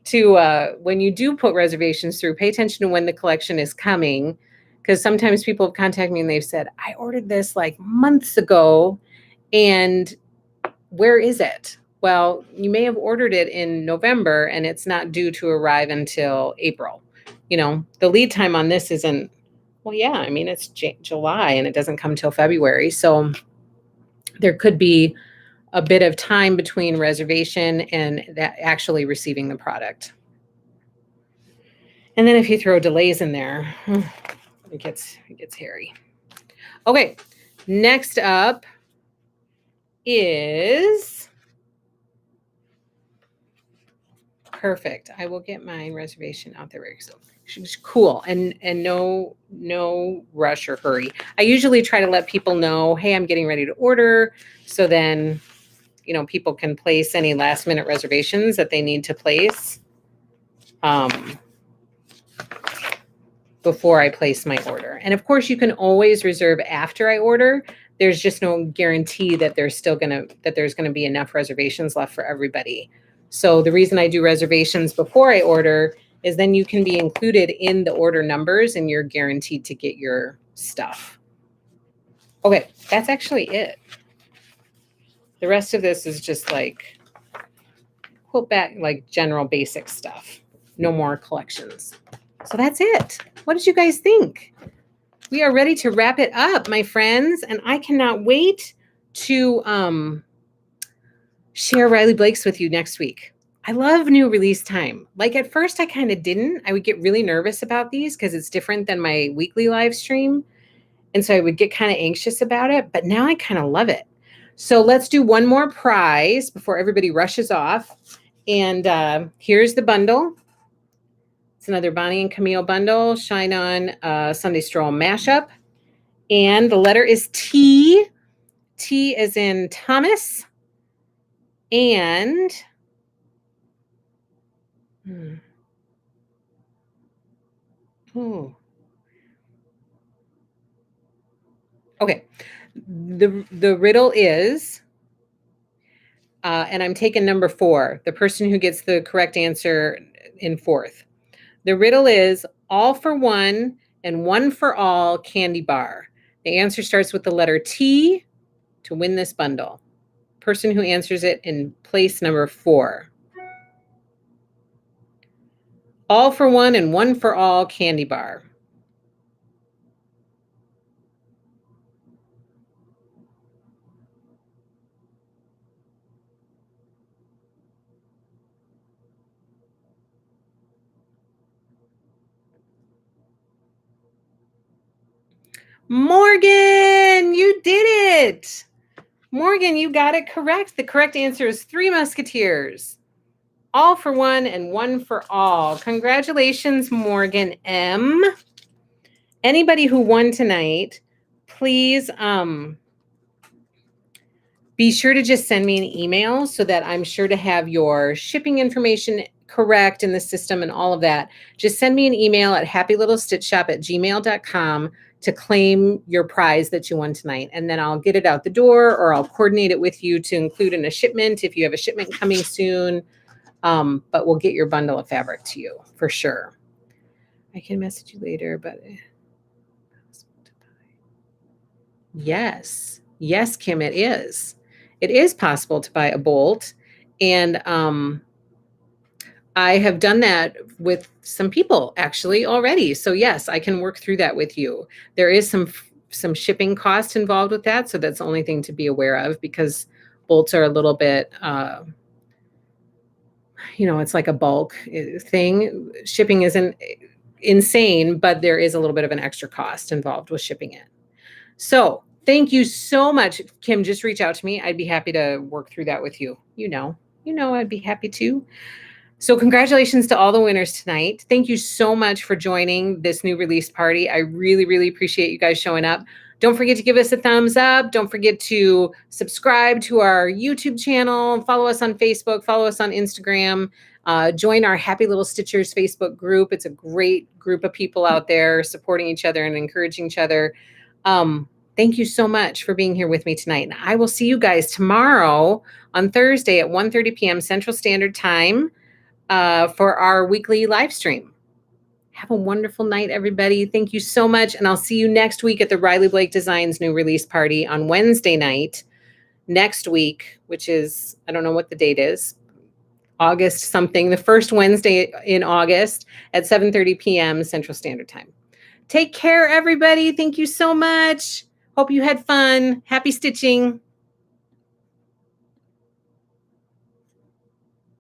to when you do put reservations through. Pay attention to when the collection is coming, because sometimes people have contacted me and they've said, I ordered this like months ago, and where is it? Well, you may have ordered it in November and it's not due to arrive until April. The lead time on this isn't, well, yeah, I mean, it's July and it doesn't come till February. So there could be a bit of time between reservation and that actually receiving the product. And then if you throw delays in there, it gets hairy. Okay, next up is perfect. I will get my reservation out there very soon. She's cool and no rush or hurry. I usually try to let people know, hey, I'm getting ready to order, so then people can place any last minute reservations that they need to place before I place my order. And of course, you can always reserve after I order. There's just no guarantee that there's gonna be enough reservations left for everybody. So the reason I do reservations before I order is then you can be included in the order numbers and you're guaranteed to get your stuff. Okay, that's actually it. The rest of this is just like quilt back, like general basic stuff. No more collections. So that's it. What did you guys think? We are ready to wrap it up, my friends, and I cannot wait to share Riley Blake's with you next week. I love new release time. Like at first I kind of didn't. I would get really nervous about these because it's different than my weekly live stream. And so I would get kind of anxious about it, but now I kind of love it. So let's do one more prize before everybody rushes off. And here's the bundle. It's another Bonnie and Camille bundle, Shine On Sunday Stroll mashup. And the letter is T. T as in Thomas. And okay. The riddle is, and I'm taking number 4, the person who gets the correct answer in 4th. The riddle is all for one and one for all candy bar. The answer starts with the letter T to win this bundle. Person who answers it in place number 4. All for one and one for all candy bar. Morgan, you did it. Morgan, you got it correct. The correct answer is 3 Musketeers. All for one and one for all. Congratulations, Morgan M. Anybody who won tonight, please be sure to just send me an email so that I'm sure to have your shipping information correct in the system and all of that. Just send me an email at happylittlestitchshop@gmail.com to claim your prize that you won tonight. And then I'll get it out the door or I'll coordinate it with you to include in a shipment if you have a shipment coming soon. But we'll get your bundle of fabric to you for sure. I can message you later, but yes, Kim, it is. It is possible to buy a bolt, and I have done that with some people actually already. So yes, I can work through that with you. There is some shipping cost involved with that, so that's the only thing to be aware of because bolts are a little bit it's like a bulk thing. Shipping isn't insane, but there is a little bit of an extra cost involved with shipping it. So thank you so much. Kim, just reach out to me. I'd be happy to work through that with you. I'd be happy to. So congratulations to all the winners tonight. Thank you so much for joining this new release party. I really, really appreciate you guys showing up. Don't forget to give us a thumbs up. Don't forget to subscribe to our YouTube channel. Follow us on Facebook. Follow us on Instagram. Join our Happy Little Stitchers Facebook group. It's a great group of people out there supporting each other and encouraging each other. Thank you so much for being here with me tonight. And I will see you guys tomorrow on Thursday at 1:30 p.m. Central Standard Time for our weekly live stream. Have a wonderful night, everybody. Thank you so much. And I'll see you next week at the Riley Blake Designs new release party on Wednesday night next week, which is, I don't know what the date is, August something, the first Wednesday in August at 7:30 p.m. Central Standard Time. Take care, everybody. Thank you so much. Hope you had fun. Happy stitching.